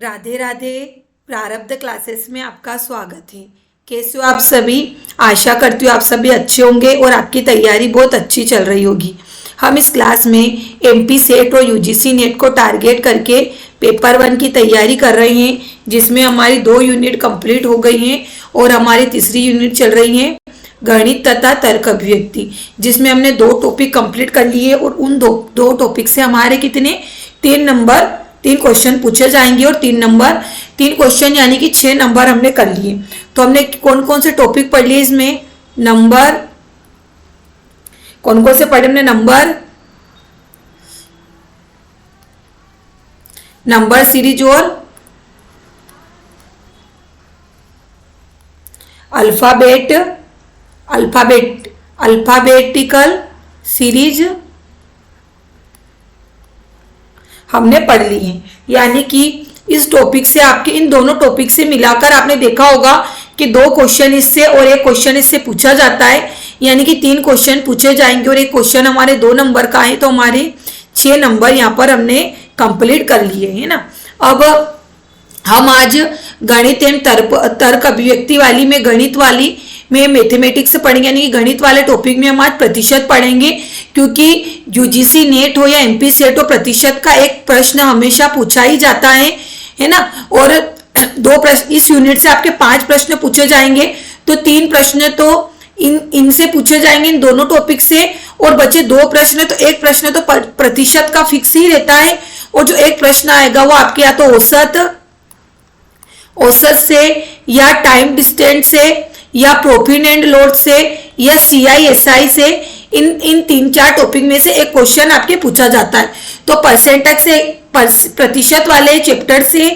राधे राधे। प्रारब्ध क्लासेस में आपका स्वागत है। कैसे हो आप सभी? आशा करती हूँ आप सभी अच्छे होंगे और आपकी तैयारी बहुत अच्छी चल रही होगी। हम इस क्लास में एमपी सेट और यूजीसी नेट को टारगेट करके पेपर 1 की तैयारी कर रहे हैं, जिसमें हमारी 2 यूनिट कंप्लीट हो गई हैं और हमारी तीसरी यूनिट चल रही है गणित तथा तर्क अभिव्यक्ति, जिसमें हमने 2 टॉपिक कंप्लीट कर लिए और उन दो टॉपिक से हमारे कितने 3 क्वेश्चन पूछे जाएंगे और 3 क्वेश्चन यानी कि 6 नंबर हमने कर लिए। तो हमने कौन कौन से टॉपिक पढ़ लिए इसमें? कौन कौन से पढ़े हमने? नंबर सीरीज और अल्फाबेटिकल सीरीज हमने पढ़ ली है। यानी कि इस टॉपिक से आपके इन दोनों टॉपिक से मिलाकर आपने देखा होगा कि 2 क्वेश्चन इससे और 1 क्वेश्चन इससे पूछा जाता है, यानी कि 3 क्वेश्चन पूछे जाएंगे और 1 क्वेश्चन हमारे 2 नंबर का है, तो हमारे 6 नंबर यहाँ पर हमने कंप्लीट कर लिए है ना। अब हम आज गणित एवं तर्क अभिव्यक्ति वाली में गणित वाली में मैथमेटिक्स पढ़ेंगे, यानी कि गणित वाले टॉपिक में हम आज प्रतिशत पढ़ेंगे, क्योंकि यूजीसी नेट हो या एमपी सेट हो प्रतिशत का एक प्रश्न हमेशा पूछा ही जाता है ना। और 2 प्रश्न इस यूनिट से आपके 5 प्रश्न पूछे जाएंगे, तो 3 प्रश्न तो इनसे पूछे जाएंगे इन दोनों टॉपिक से, और बचे 2 प्रश्न, तो 1 प्रश्न तो प्रतिशत का फिक्स ही रहता है, और जो 1 प्रश्न आएगा वो आपके या तो औसत से या टाइम डिस्टेंस से या प्रॉफिट एंड लॉस से या CISI से, इन 3-4 टॉपिक में से 1 क्वेश्चन आपके पूछा जाता है। तो परसेंटेज से प्रतिशत वाले चैप्टर से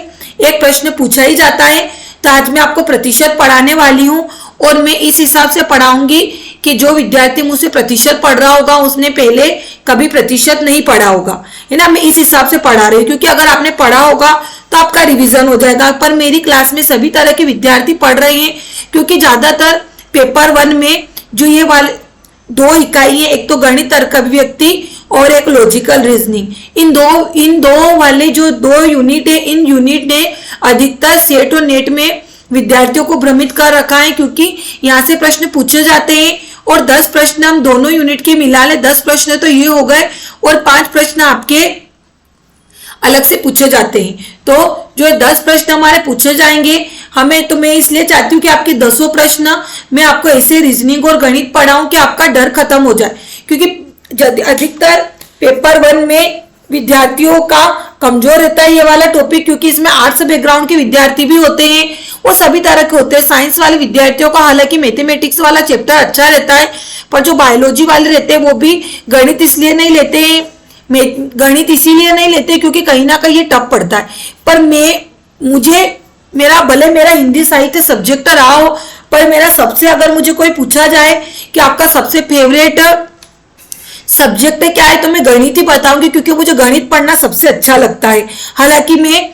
1 प्रश्न पूछा ही जाता है। तो आज मैं आपको प्रतिशत पढ़ाने वाली हूँ और मैं इस हिसाब से पढ़ाऊंगी कि जो विद्यार्थी मुझसे प्रतिशत पढ़ रहा होगा उसने पहले कभी प्रतिशत नहीं पढ़ा होगा, है ना। मैं इस हिसाब से पढ़ा रही हूँ, क्योंकि अगर आपने पढ़ा होगा तो आपका रिवीजन हो जाएगा। पर मेरी क्लास में सभी तरह के विद्यार्थी पढ़ रहे हैं, क्योंकि ज्यादातर पेपर 1 में जो ये वाले 2 इकाई है, एक तो गणित तर्क अभिव्यक्ति और एक लॉजिकल रीजनिंग, इन दो वाले जो 2 यूनिट है, इन यूनिट ने अधिकतर सेट और नेट में विद्यार्थियों को भ्रमित कर रखा है, क्योंकि यहाँ से प्रश्न पूछे जाते हैं और 10 प्रश्न हम दोनों यूनिट के मिला ले, 10 प्रश्न तो ये हो गए और 5 प्रश्न आपके अलग से पूछे जाते हैं। तो जो 10 प्रश्न हमारे पूछे जाएंगे हमें, तो मैं इसलिए चाहती हूँ कि आपके 10 प्रश्न मैं आपको ऐसे रीजनिंग और गणित पढ़ाऊं कि आपका डर खत्म हो जाए, क्योंकि अधिकतर पेपर 1 में विद्यार्थियों का कमजोर रहता है ये वाला टॉपिक, क्योंकि इसमें आर्ट्स बैकग्राउंड के विद्यार्थी भी होते हैं और सभी तरह के होते हैं। साइंस वाले विद्यार्थियों का हालांकि मैथमेटिक्स वाला चैप्टर अच्छा रहता है, पर जो बायोलॉजी वाले रहते हैं वो भी गणित इसलिए नहीं लेते हैं, गणित इसीलिए नहीं लेते क्योंकि कहीं ना कहीं ये टफ पड़ता है। पर मेरा हिंदी साहित्य सब्जेक्ट रहा हो, पर मेरा सबसे, अगर मुझे कोई पूछा जाए कि आपका सबसे फेवरेट सब्जेक्ट क्या है, तो मैं गणित ही बताऊंगी, क्योंकि मुझे गणित पढ़ना सबसे अच्छा लगता है। हालांकि मैं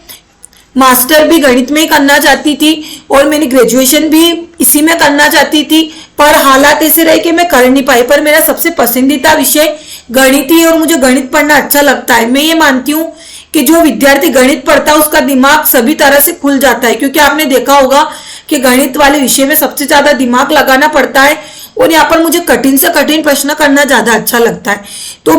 मास्टर भी गणित में ही करना चाहती थी और मैंने ग्रेजुएशन भी इसी में करना चाहती थी, पर हालात ऐसे रहे कि मैं कर नहीं पाई। पर मेरा सबसे पसंदीदा विषय गणित ही और मुझे गणित पढ़ना अच्छा लगता है। मैं ये मानती हूँ कि जो विद्यार्थी गणित पढ़ता है उसका दिमाग सभी तरह से खुल जाता है, क्योंकि आपने देखा होगा कि गणित वाले विषय में सबसे ज्यादा दिमाग लगाना पड़ता है और यहाँ पर मुझे कठिन से कठिन प्रश्न करना ज्यादा अच्छा लगता है। तो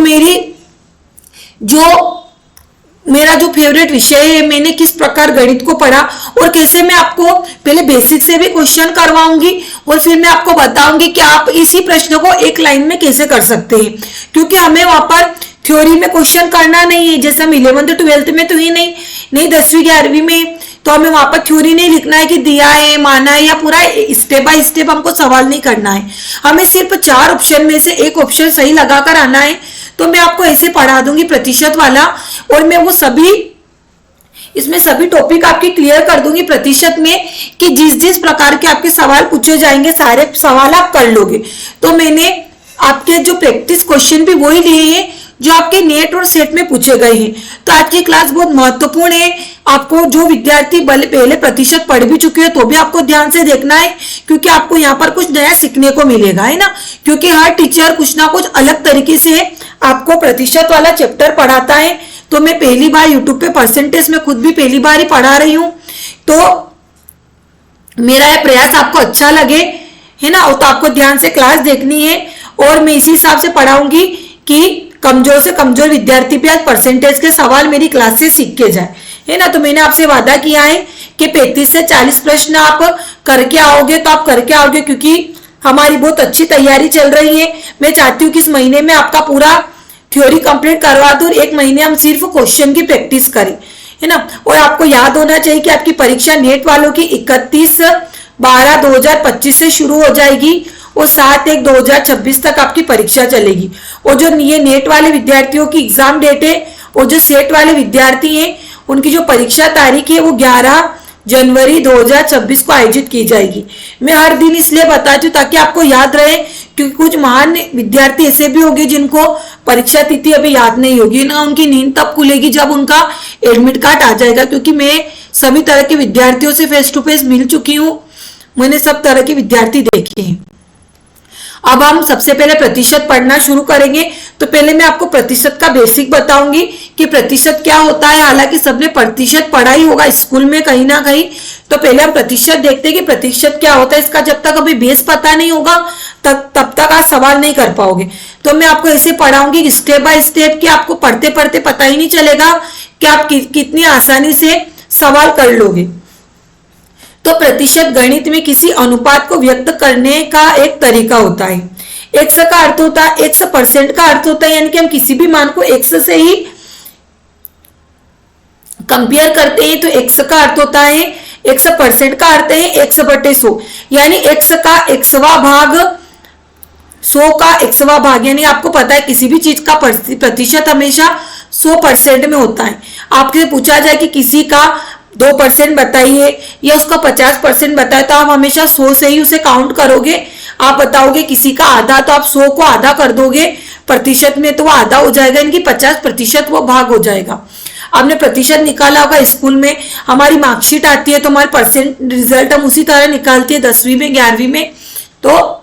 मेरा जो फेवरेट विषय है, मैंने किस प्रकार गणित को पढ़ा और कैसे, मैं आपको पहले बेसिक से भी क्वेश्चन करवाऊंगी और फिर मैं आपको बताऊंगी कि आप इसी प्रश्न को एक लाइन में कैसे कर सकते हैं, क्योंकि हमें वहां पर थ्योरी में क्वेश्चन करना नहीं है, जैसे हम 11th 12th में तो ही नहीं 10वीं 11वीं में तो हमें वहां पर थ्योरी नहीं लिखना है कि दिया है, माना है, या पूरा स्टेप बाय स्टेप हमको सवाल नहीं करना है। हमें सिर्फ 4 ऑप्शन में से 1 ऑप्शन सही लगाकर आना है। तो मैं आपको ऐसे पढ़ा दूंगी प्रतिशत वाला, और मैं वो इसमें सभी टॉपिक आपके क्लियर कर दूंगी प्रतिशत में, कि जिस प्रकार के आपके सवाल पूछे जाएंगे सारे सवाल आप कर लोगे। तो मैंने आपके जो प्रैक्टिस क्वेश्चन भी वही लिए हैं जो आपके नेट और सेट में पूछे गए हैं। तो आज की क्लास बहुत महत्वपूर्ण है। आपको जो विद्यार्थी पहले प्रतिशत पढ़ भी चुके हैं तो भी आपको ध्यान से देखना है, क्योंकि आपको यहाँ पर कुछ नया सीखने को मिलेगा, है ना। क्योंकि हर टीचर कुछ ना कुछ अलग तरीके से आपको प्रतिशत वाला चैप्टर पढ़ाता है। तो मैं पहली बार यूट्यूब पे परसेंटेज में खुद भी पहली बार ही पढ़ा रही हूँ, तो मेरा यह प्रयास आपको अच्छा लगे, है ना, तो आपको ध्यान से क्लास देखनी है और मैं इसी हिसाब से पढ़ाऊंगी कि कमजोर से कमजोर विद्यार्थी भी आज परसेंटेज के सवाल मेरी क्लास से सीख के जाए, है ना। तो मैंने आपसे वादा किया है कि 35 से 40 प्रश्न आप करके आओगे, तो आप करके आओगे, क्योंकि हमारी बहुत अच्छी तैयारी चल रही है। मैं चाहती हूँ कि इस महीने में आपका पूरा थ्योरी कंप्लीट करवा दूं और 1 महीने हम सिर्फ क्वेश्चन की प्रैक्टिस करें, है ना। और आपको याद होना चाहिए कि आपकी परीक्षा नेट वालों की 31/12/2025 से शुरू हो जाएगी और 7/1/2026 तक आपकी परीक्षा चलेगी। और जो ये नेट वाले विद्यार्थियों की एग्जाम डेट है और जो सेट वाले विद्यार्थी हैं उनकी जो परीक्षा तारीख है वो 11 जनवरी 2026 को आयोजित की जाएगी। मैं हर दिन इसलिए बताती हूँ ताकि आपको याद रहे, क्योंकि कुछ महान विद्यार्थी ऐसे भी होंगे जिनको परीक्षा तिथि अभी याद नहीं होगी ना, उनकी नींद तब खुलेगी जब उनका एडमिट कार्ड आ जाएगा। क्योंकि मैं सभी तरह के विद्यार्थियों से फेस टू फेस मिल चुकी हूँ, मैंने सब तरह के विद्यार्थी देखे हैं। अब हम सबसे पहले प्रतिशत पढ़ना शुरू करेंगे। तो पहले मैं आपको प्रतिशत का बेसिक बताऊंगी कि प्रतिशत क्या होता है। हालांकि सबने प्रतिशत पढ़ा ही होगा स्कूल में कहीं ना कहीं, तो पहले हम प्रतिशत देखते हैं कि प्रतिशत क्या होता है। इसका जब तक अभी बेस पता नहीं होगा तब तक आप सवाल नहीं कर पाओगे। तो मैं आपको ऐसे पढ़ाऊंगी स्टेप बाय स्टेप कि आपको पढ़ते पढ़ते पता ही नहीं चलेगा कि आप कितनी आसानी से सवाल कर लोगे। तो प्रतिशत गणित में किसी अनुपात को व्यक्त करने का एक तरीका होता है। एक्स का अर्थ होता है, एक्स % का अर्थ होता है, यानी कि हम किसी भी मान को एक्स से ही कंपेयर करते हैं। तो एक्स का अर्थ होता है, एक्स % का अर्थ है x/100, यानी एक्स का xवां भाग 100 का xवां भाग, यानी आपको पता है किसी भी चीज का प्रतिशत हमेशा 100% में होता है। आपसे पूछा जाए कि किसी का 2% बताइए या उसका 50% बताए, तो आप हमेशा 100 से ही उसे काउंट करोगे। आप बताओगे किसी का आधा, तो आप 100 को आधा कर दोगे प्रतिशत में, तो वो आधा हो जाएगा, इनकी 50% वो भाग हो जाएगा। आपने प्रतिशत निकाला होगा स्कूल में, हमारी मार्कशीट आती है तो हमारे परसेंट रिजल्ट हम उसी तरह निकालते हैं 10वीं में 11वीं में। तो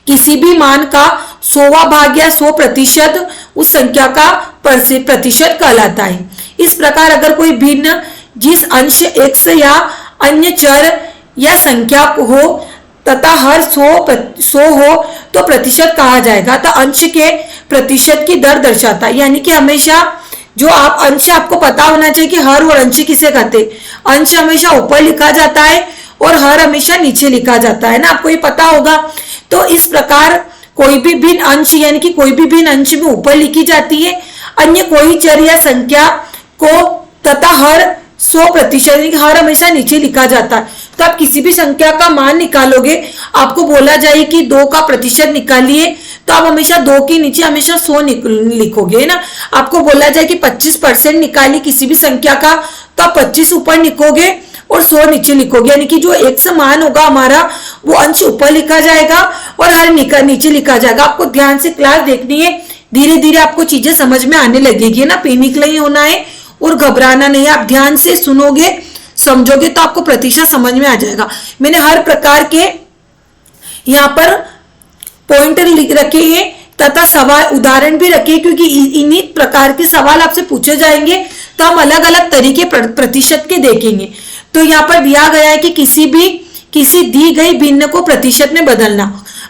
किसी भी मान का 100वां भाग या 100% उस संख्या का प्रतिशत कहलाता है। इस प्रकार अगर कोई भिन्न जिस अंश x या अन्य चर या संख्या हो तथा हर 100 हो तो प्रतिशत कहा जाएगा। तो अंश के प्रतिशत की दर दर्शाता है, यानी कि हमेशा जो आप अंश, आपको पता होना चाहिए कि हर और अंश किसे कहते हैं। अंश हमेशा ऊपर लिखा जाता है और हर हमेशा नीचे लिखा जाता है ना, आपको ये पता होगा। तो इस प्रकार कोई भी भिन्न अंश, यानी कि कोई भी भिन्न अंश में ऊपर लिखी जाती है, अन्य कोई चर या संख्या को तथा हर 100%, हर हमेशा नीचे लिखा जाता है। तो आप किसी भी संख्या का मान निकालोगे, आपको बोला जाए कि 2 का प्रतिशत निकालिए, तो आप हमेशा 2 के नीचे हमेशा 100 लिखोगे, है ना। आपको बोला जाए कि 25% निकालिए किसी भी संख्या का, तो आप 25 ऊपर लिखोगे और 100 नीचे लिखोगे, यानी कि जो x मान होगा हमारा वो अंश ऊपर लिखा जाएगा और हर नीचे लिखा जाएगा। आपको ध्यान से क्लास देखनी है, धीरे धीरे आपको चीजें समझ में आने लगेगी ना, पैनिक नहीं होना है और घबराना नहीं। आप ध्यान से सुनोगे, समझोगे तो आपको प्रतिशत समझ में आ जाएगा। मैंने हर प्रकार के यहाँ पर पॉइंटर लिख रखे हैं तथा सवाल उदाहरण भी रखे, क्योंकि इन्हीं प्रकार के सवाल आपसे पूछे जाएंगे तो हम अलग अलग तरीके प्रतिशत के देखेंगे। तो यहाँ पर दिया गया है कि किसी दी गई भिन्न को प्रतिशत में बदलना।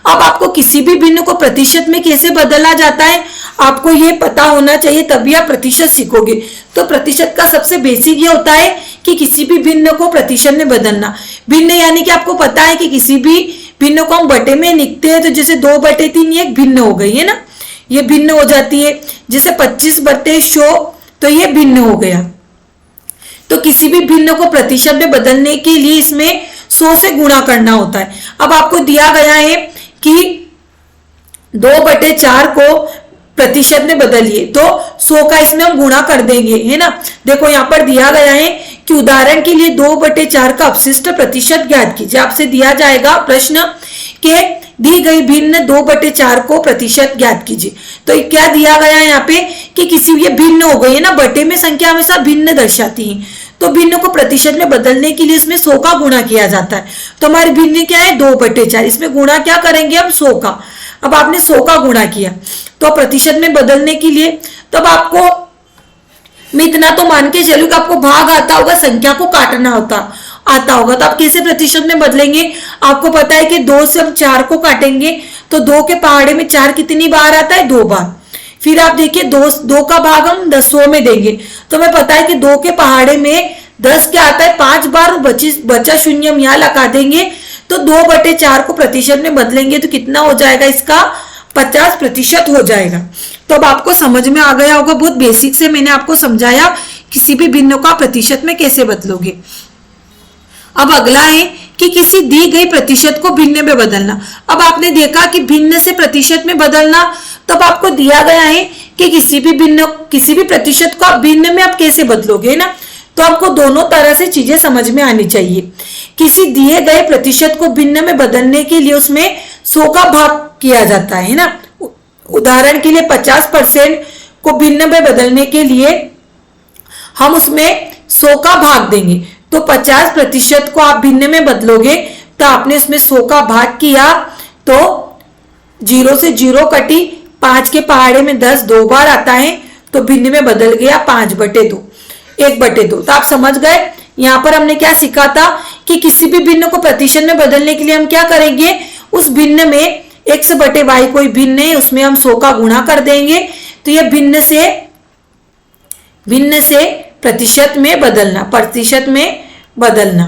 अब आपको किसी भी भिन्न को प्रतिशत में कैसे बदला जाता है आपको ये पता होना चाहिए, तभी आप प्रतिशत सीखोगे। तो प्रतिशत का सबसे बेसिक ये होता है कि किसी भी भिन्न को प्रतिशत में बदलना। भिन्न यानी कि आपको पता है कि किसी भी भिन्न को हम बटे में लिखते हैं, तो जैसे 2/3 ये एक भिन्न हो गई है ना, ये भिन्न हो जाती है। जैसे 25/100 तो ये भिन्न हो गया। तो किसी भी भिन्न को प्रतिशत में बदलने के लिए इसमें 100 से गुणा करना होता है। अब आपको दिया गया है कि 2/4 को प्रतिशत में बदलिए, तो 100 का इसमें हम गुणा कर देंगे, है ना। देखो यहाँ पर दिया गया है कि उदाहरण के लिए 2/4 का अपशिष्ट प्रतिशत ज्ञात कीजिए। आपसे दिया जाएगा प्रश्न के दी गई भिन्न 2/4 को प्रतिशत ज्ञात कीजिए। तो क्या दिया गया है यहाँ पे कि किसी ये भिन्न हो गई है ना, बटे में संख्या हमेशा भिन्न दर्शाती है, तो भिन्न को प्रतिशत में बदलने के लिए इसमें 100 का गुणा किया जाता है। तो हमारी भिन्न क्या है 2/4, इसमें गुणा क्या करेंगे हम 100 का। अब आपने 100 का गुणा किया तो प्रतिशत में बदलने के लिए, तब आपको मैं इतना तो मान के चलूँ कि आपको भाग आता होगा, संख्या को काटना आता होगा, तो आप कैसे प्रतिशत में बदलेंगे? आपको पता है कि 2 से हम 4 को काटेंगे तो 2 के पहाड़े में 4 कितनी बार आता है? 2 बार। फिर आप देखिए 2 का भाग हम 10 में देंगे तो हमें पता है कि 2 के पहाड़े में 10 क्या आता है? 5 बार, और बचा शून्य हम यहाँ लगा देंगे तो 2/4 को प्रतिशत में बदलेंगे तो कितना हो जाएगा? इसका 50% हो जाएगा। तो अब आपको समझ में आ गया होगा, बहुत बेसिक से मैंने आपको समझाया किसी भी भिन्न का प्रतिशत में कैसे बदलोगे। अब अगला है कि किसी दी गई प्रतिशत को भिन्न में बदलना। अब आपने देखा कि भिन्न से प्रतिशत में बदलना, तब आपको दिया गया है कि किसी भी प्रतिशत को आप भिन्न में आप कैसे बदलोगे ना, तो आपको दोनों तरह से चीजें समझ में आनी चाहिए। किसी दिए गए प्रतिशत को भिन्न में बदलने के लिए उसमें 100 का भाग किया जाता है ना। उदाहरण के लिए 50% को भिन्न में बदलने के लिए हम उसमें 100 का भाग देंगे, तो 50% को आप भिन्न में बदलोगे तो आपने इसमें 100 का भाग किया तो 0 से 0 कटी, 5 के पहाड़े में 10 2 बार आता है तो भिन्न में बदल गया 5/2, 1/2। तो आप समझ गए यहाँ पर हमने क्या सीखा था कि किसी भी भिन्न को प्रतिशत में बदलने के लिए हम क्या करेंगे, उस भिन्न में x/y कोई भिन्न है उसमें हम 100 का गुणा कर देंगे तो यह भिन्न से प्रतिशत में बदलना।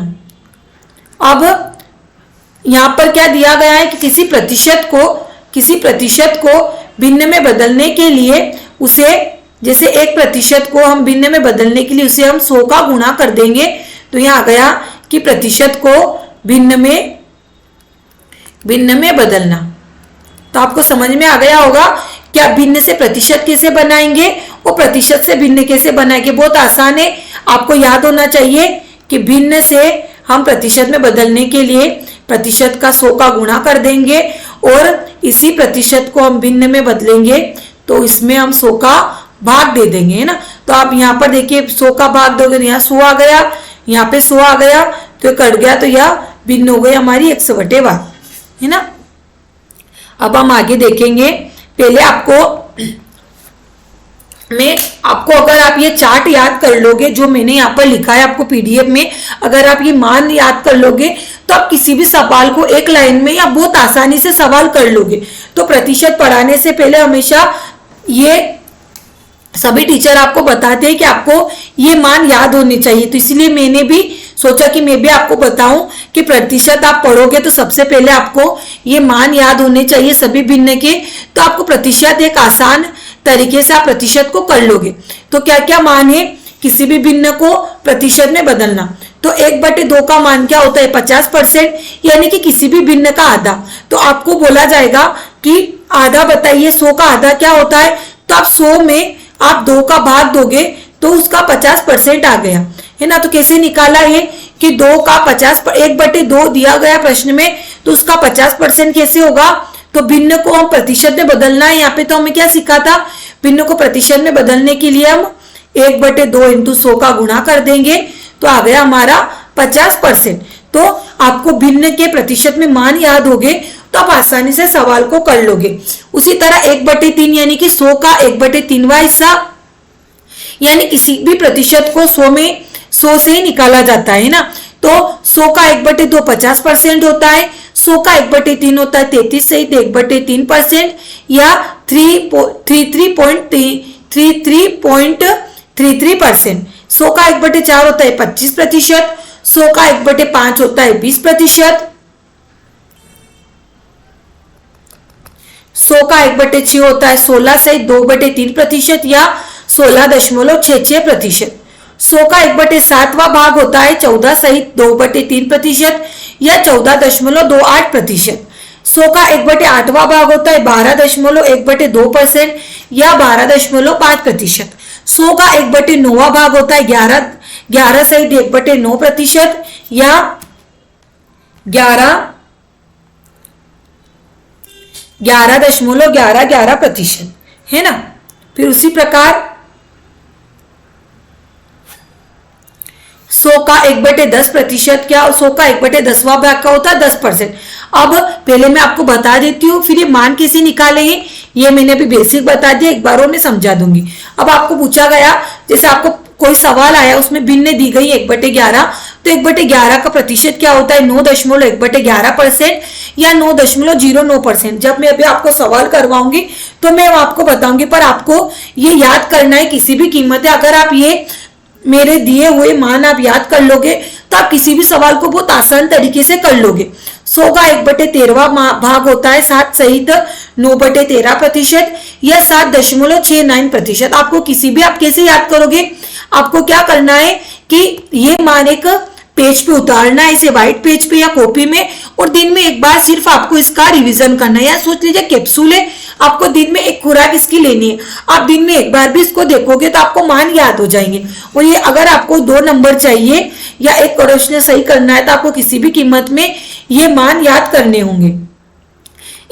अब यहां पर क्या दिया गया है कि किसी प्रतिशत को भिन्न में बदलने के लिए उसे, जैसे 1% को हम भिन्न में बदलने के लिए उसे हम 100 का गुणा कर देंगे तो यहां आ गया कि प्रतिशत को भिन्न में बदलना। तो आपको समझ में आ गया होगा क्या भिन्न से प्रतिशत कैसे बनाएंगे और प्रतिशत से भिन्न कैसे बनाएंगे। बहुत आसान है, आपको याद होना चाहिए कि भिन्न से हम प्रतिशत में बदलने के लिए प्रतिशत का 100 का गुणा कर देंगे और इसी प्रतिशत को हम भिन्न में बदलेंगे तो इसमें हम 100 का भाग दे देंगे, है ना। तो आप यहाँ पर देखिए 100 का भाग दोगे, यहाँ 100 आ गया, यहाँ पे 100 आ गया तो कट गया तो यह भिन्न हो गई हमारी 100/y, है ना। अब हम आगे देखेंगे। पहले आपको अगर आप ये चार्ट याद कर लोगे जो मैंने यहाँ पर लिखा है आपको पीडीएफ में, अगर आप ये मान याद कर लोगे तो आप किसी भी सवाल को एक लाइन में या बहुत आसानी से सवाल कर लोगे। तो प्रतिशत पढ़ाने से पहले हमेशा ये सभी टीचर आपको बताते हैं कि आपको ये मान याद होने चाहिए, तो इसलिए मैंने भी सोचा कि मैं भी आपको बताऊं कि प्रतिशत आप पढ़ोगे तो सबसे पहले आपको ये मान याद होने चाहिए सभी भिन्न के, तो आपको प्रतिशत एक आसान तरीके से आप प्रतिशत को कर लोगे। तो क्या क्या मान है किसी भी भिन्न को प्रतिशत में बदलना। तो 1/2 का मान क्या होता है? 50%, यानी कि किसी भी भिन्न का आधा। तो आपको बोला जाएगा कि आधा बताइए, 100 का आधा क्या होता है? तो आप 100 में आप 2 का भाग दोगे तो उसका 50% आ गया, है ना। तो कैसे निकाला है कि 2 का 1/2 दिया गया प्रश्न में, तो उसका 50% कैसे होगा? तो भिन्न को हम प्रतिशत में बदलना है। यहाँ पे तो हमें क्या सीखा था? भिन्न को प्रतिशत में बदलने के लिए हम 1/2 × 100 का गुणा कर देंगे तो आ गया हमारा 50%। तो आपको भिन्न के प्रतिशत में मान याद हो गए तो आप आसानी से सवाल को कर लोगे। उसी तरह 1/3 यानी कि 100 का 1/3वां हिस्सा, यानी किसी भी प्रतिशत को 100 से ही निकाला जाता है ना। तो 100 का 1/2 50% होता है, 100 का 1/3 होता है 33 सहित 1/3% या 33.33%। 100 का 1/4 होता है 25%, 100 का 1/5 होता है 20%, 100 का 1/6 होता है 16 सहित 2/3% या 16.66%। 100 का 1/7वां भाग होता है 14 सहित 2/3% या 14.28%। 100 का 1/8वां भाग होता है 12.12% या 12.5%। 100 का 1/9वां भाग होता है 11 सहित 1/9% या 11.11%, है ना। फिर उसी प्रकार 100 का 1/10% क्या? 100 का 1/10वां भाग का होता है 10%। अब पहले मैं आपको बता देती हूँ फिर ये मान कैसे निकाले हैं ये मैंने अभी बेसिक बता दिया, एक बार और मैं समझा दूंगी। अब आपको पूछा गया, जैसे आपको कोई सवाल आया उसमें भिन्न दी गई 1/11, तो 1/11 का प्रतिशत क्या होता है 9.1/11% या 9.09%। जब मैं अभी आपको सवाल करवाऊंगी तो मैं आपको बताऊंगी, पर आपको ये याद करना है किसी भी कीमत है। अगर आप ये मेरे दिए हुए मान आप याद कर लोगे तो आप किसी भी सवाल को बहुत आसान तरीके से कर लोगे। 100 का 1/13 भाग होता है 7 सहित 9/13% या 7.69%। आपको किसी भी, आप कैसे याद करोगे, आपको क्या करना है कि ये मान एक पेज पे उतारना है, इसे व्हाइट पेज पे या कॉपी में, और दिन में एक बार सिर्फ आपको इसका रिवीजन करना है। या सोच लीजिए कैप्सूल है, आपको दिन में एक खुराक इसकी लेनी है, आप दिन में एक बार भी इसको देखोगे तो आपको मान याद हो जाएंगे। और ये अगर आपको 2 नंबर चाहिए या एक क्वेश्चन सही करना है तो आपको किसी भी कीमत में ये मान याद करने होंगे।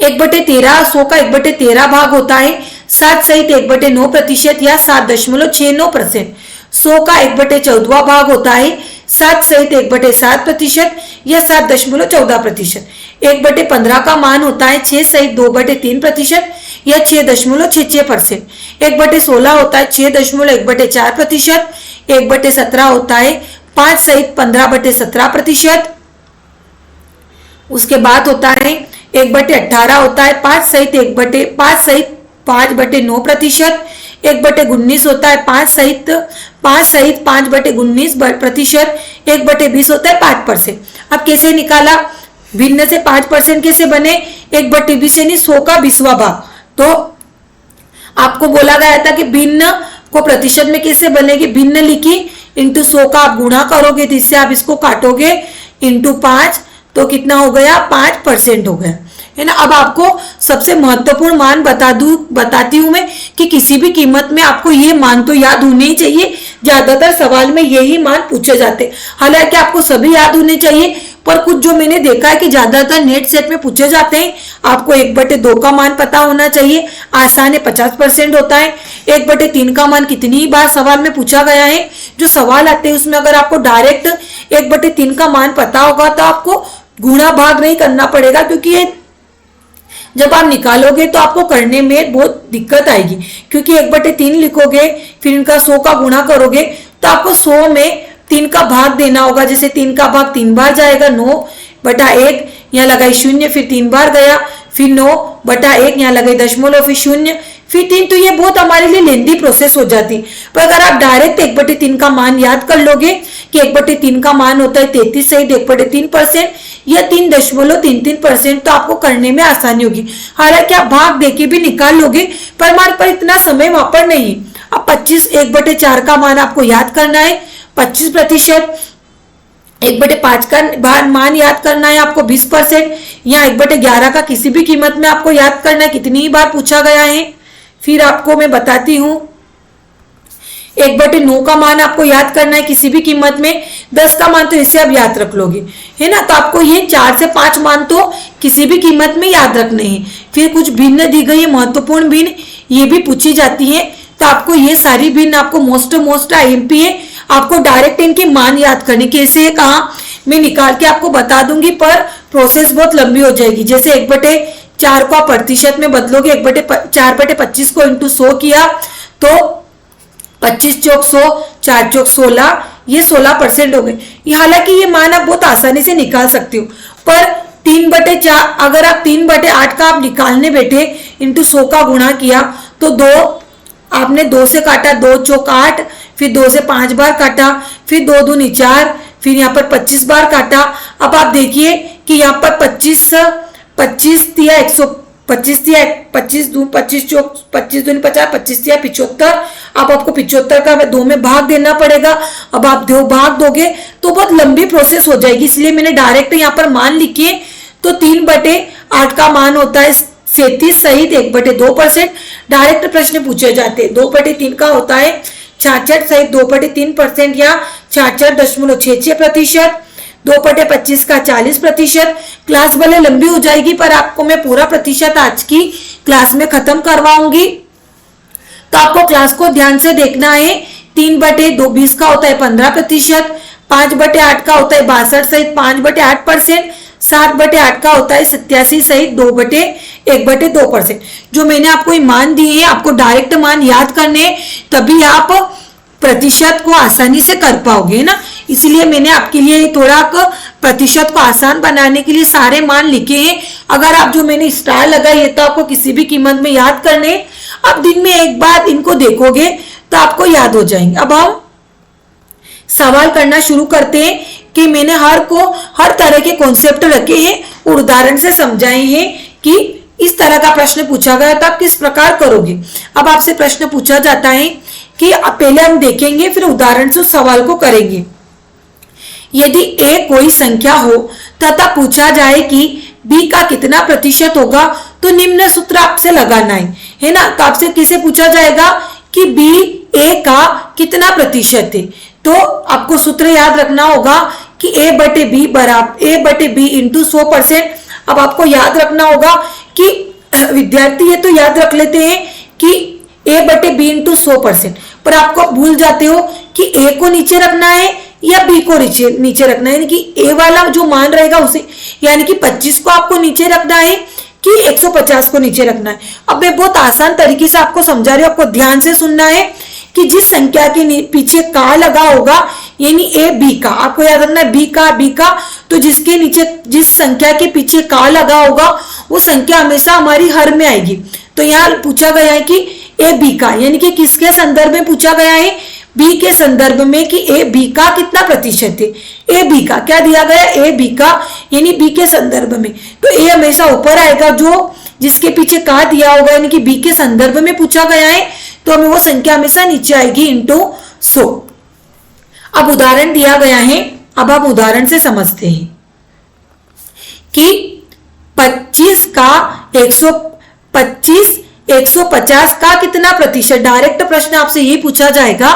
1/13, 100 का 1/13 भाग होता है 7 सहित 1/9% या 7.69%। 100 का 1/14 भाग होता है 7 सहित 1/7% या 7.14%। 1/15 का मान होता है 6 सहित 2/3% या 6.66%। 1/16 होता है 6.1/4%। 1/17 होता है 5 सहित 15/17%। उसके बाद होता है 1/18 होता है 5 सहित 5/9%। 1/19 होता है 5 सहित 5/19%। 1/20 होता है 5%। अब कैसे निकाला, भिन्न से 5% कैसे बने, 1/20 यानी 100 का 20वां भाग। तो आपको बोला गया था कि भिन्न को प्रतिशत में कैसे बनेगी, भिन्न लिखी इंटू 100 का आप गुणा करोगे तो इससे आप इसको काटोगे इंटू 5, तो कितना हो गया 5% हो गया, है ना। अब आपको सबसे महत्वपूर्ण मान बताती हूं मैं कि किसी भी कीमत में आपको ये मान तो याद होने ही चाहिए। ज्यादातर सवाल में यही मान पूछे जाते, हालांकि आपको सभी याद होने चाहिए, पर कुछ जो मैंने देखा है कि ज्यादातर नेट सेट में पूछे जाते हैं। आपको 1/2 का मान पता होना चाहिए, आसान है 50% होता है। 1/3 का मान कितनी बार सवाल में पूछा गया है, जो सवाल आते हैं उसमें अगर आपको डायरेक्ट 1/3 का मान पता होगा तो आपको गुणा भाग नहीं करना पड़ेगा, क्योंकि ये जब आप निकालोगे तो आपको करने में बहुत दिक्कत आएगी, क्योंकि 1/3 लिखोगे फिर इनका 100 का गुणा करोगे तो आपको 100 में 3 का भाग देना होगा। जैसे 3 का भाग 3 बार जाएगा, 9/1, यहाँ लगाई 0, फिर 3 बार गया, फिर 9/1, यहाँ लगाई दशमलव, फिर 0, फिर 3। तो ये बहुत हमारे लिए लेंदी प्रोसेस हो जाती। पर अगर आप डायरेक्ट 1/3 का मान याद कर लोगे कि 1/3 का मान होता है 33 सहित 1/3% या 3.33%, तो आपको करने में आसानी होगी। हालांकि आप भाग देके भी निकाल लोगे, पर हमारे पर इतना समय वहां पर नहीं। अब 25 1/4 का मान आपको याद करना है 25%। 1/5 का मान याद करना है आपको 20%। या 1/11 का किसी भी कीमत में आपको याद करना है, कितनी बार पूछा गया है। फिर आपको मैं बताती हूं 1/9 का मान आपको याद करना है किसी भी कीमत में। 10 का मान तो इसे आप याद रख लोगे, है ना। तो आपको ये 4 से 5 मान तो किसी भी कीमत में याद रखने हैं। फिर कुछ भिन्न दी गई है, महत्वपूर्ण भिन्न, ये भी पूछी जाती है। तो आपको ये सारी भिन्न आपको मोस्ट IMP है, आपको डायरेक्ट इनके मान याद करने कैसे है कहा मैं निकाल के आपको बता दूंगी, पर प्रोसेस बहुत लंबी हो जाएगी। जैसे 1/4 को आप प्रतिशत में बदलोगे, 4/25 को इंटू 100 किया तो 25 चौक 100, 4 चौक 16, ये 16% हो गए। हालांकि ये मान आप बहुत आसानी से निकाल सकते हो, पर 3/4 अगर आप 3/8 का आप निकालने बैठे इंटू 100 का गुणा किया तो 2 आपने 2 से काटा, 2 चौक 8, फिर 2 से 5 बार काटा, फिर 2 दूनी 4, फिर यहाँ पर 25 बार काटा। अब आप देखिए कि यहाँ पर 25 दिया 125 दिया, 25 दूनी 50, 25 दिया 75। अब आपको 75 का 2 में भाग देना पड़ेगा। अब आप 2 भाग दोगे तो बहुत लंबी प्रोसेस हो जाएगी, इसलिए मैंने डायरेक्ट यहाँ पर मान लिखिए। तो 3/8 का मान होता है 37 सहित 1/2%। डायरेक्ट प्रश्न पूछे जाते हैं। 2/3 का होता है 66 सहित 2/3% या 66.66%। 2/25 का 40%। क्लास भले लंबी हो जाएगी, पर आपको मैं पूरा प्रतिशत आज की क्लास में खत्म करवाऊंगी, तो आपको क्लास को ध्यान से देखना है। 3/20 का होता है 15%। 5/8 का होता है 62 सहित 5/8%। 7/8 का होता है 87 सहित 2/1/2%। जो मैंने आपको ये मान दिए हैं, आपको डायरेक्ट मान याद करने हैं, तभी आप प्रतिशत को आसानी से कर पाओगे ना। इसलिए मैंने आपके लिए थोड़ा प्रतिशत को आसान बनाने के लिए सारे मान लिखे हैं। अगर आप जो मैंने स्टार लगाई है तो आपको किसी भी कीमत में याद करने, अब दिन में एक बार इनको देखोगे तो आपको याद हो जाएंगे। अब हम सवाल करना शुरू करते हैं कि मैंने हर तरह के कॉन्सेप्ट रखे हैं और उदाहरण से समझाए हैं कि इस तरह का प्रश्न पूछा गया तो आप किस प्रकार करोगे। अब आपसे प्रश्न पूछा जाता है कि पहले हम देखेंगे, फिर उदाहरण से उस सवाल को करेंगे। यदि a कोई संख्या हो तथा पूछा जाए कि b का कितना प्रतिशत होगा तो निम्न सूत्र आपसे लगाना है ना। तो आपसे किसे पूछा जाएगा कि b a का कितना प्रतिशत है, तो आपको सूत्र याद रखना होगा कि a/b इंटू 100%। अब आपको याद रखना होगा कि विद्यार्थी ये तो याद रख लेते हैं कि a/b इंटू 100%, पर आपको भूल जाते हो कि a को नीचे रखना है या b को नीचे रखना है, यानी कि a वाला जो मान रहेगा उसे, यानी कि 25 को आपको नीचे रखना है कि 150 को नीचे रखना है। अब मैं बहुत आसान तरीके से आपको समझा रही हूँ, आपको ध्यान से सुनना है कि जिस संख्या के पीछे का लगा होगा, यानी a b का, आपको याद रखना है b का, तो जिसके नीचे जिस संख्या के पीछे का लगा होगा वो संख्या हमेशा हमारी हर में आएगी। तो यहाँ पूछा गया है कि a b का, यानी कि किसके संदर्भ में पूछा गया है, b के संदर्भ में कि a b का कितना प्रतिशत है। a b का क्या दिया गया, a b का यानी b के संदर्भ में, तो a हमेशा ऊपर आएगा, जो जिसके पीछे का दिया होगा यानी कि b के संदर्भ में पूछा गया है, तो हमें वो संख्या हमेशा नीचे आएगी इंटू 100। अब उदाहरण दिया गया है, अब आप उदाहरण से समझते हैं कि 25 का 150 का कितना प्रतिशत। डायरेक्ट प्रश्न आपसे ये पूछा जाएगा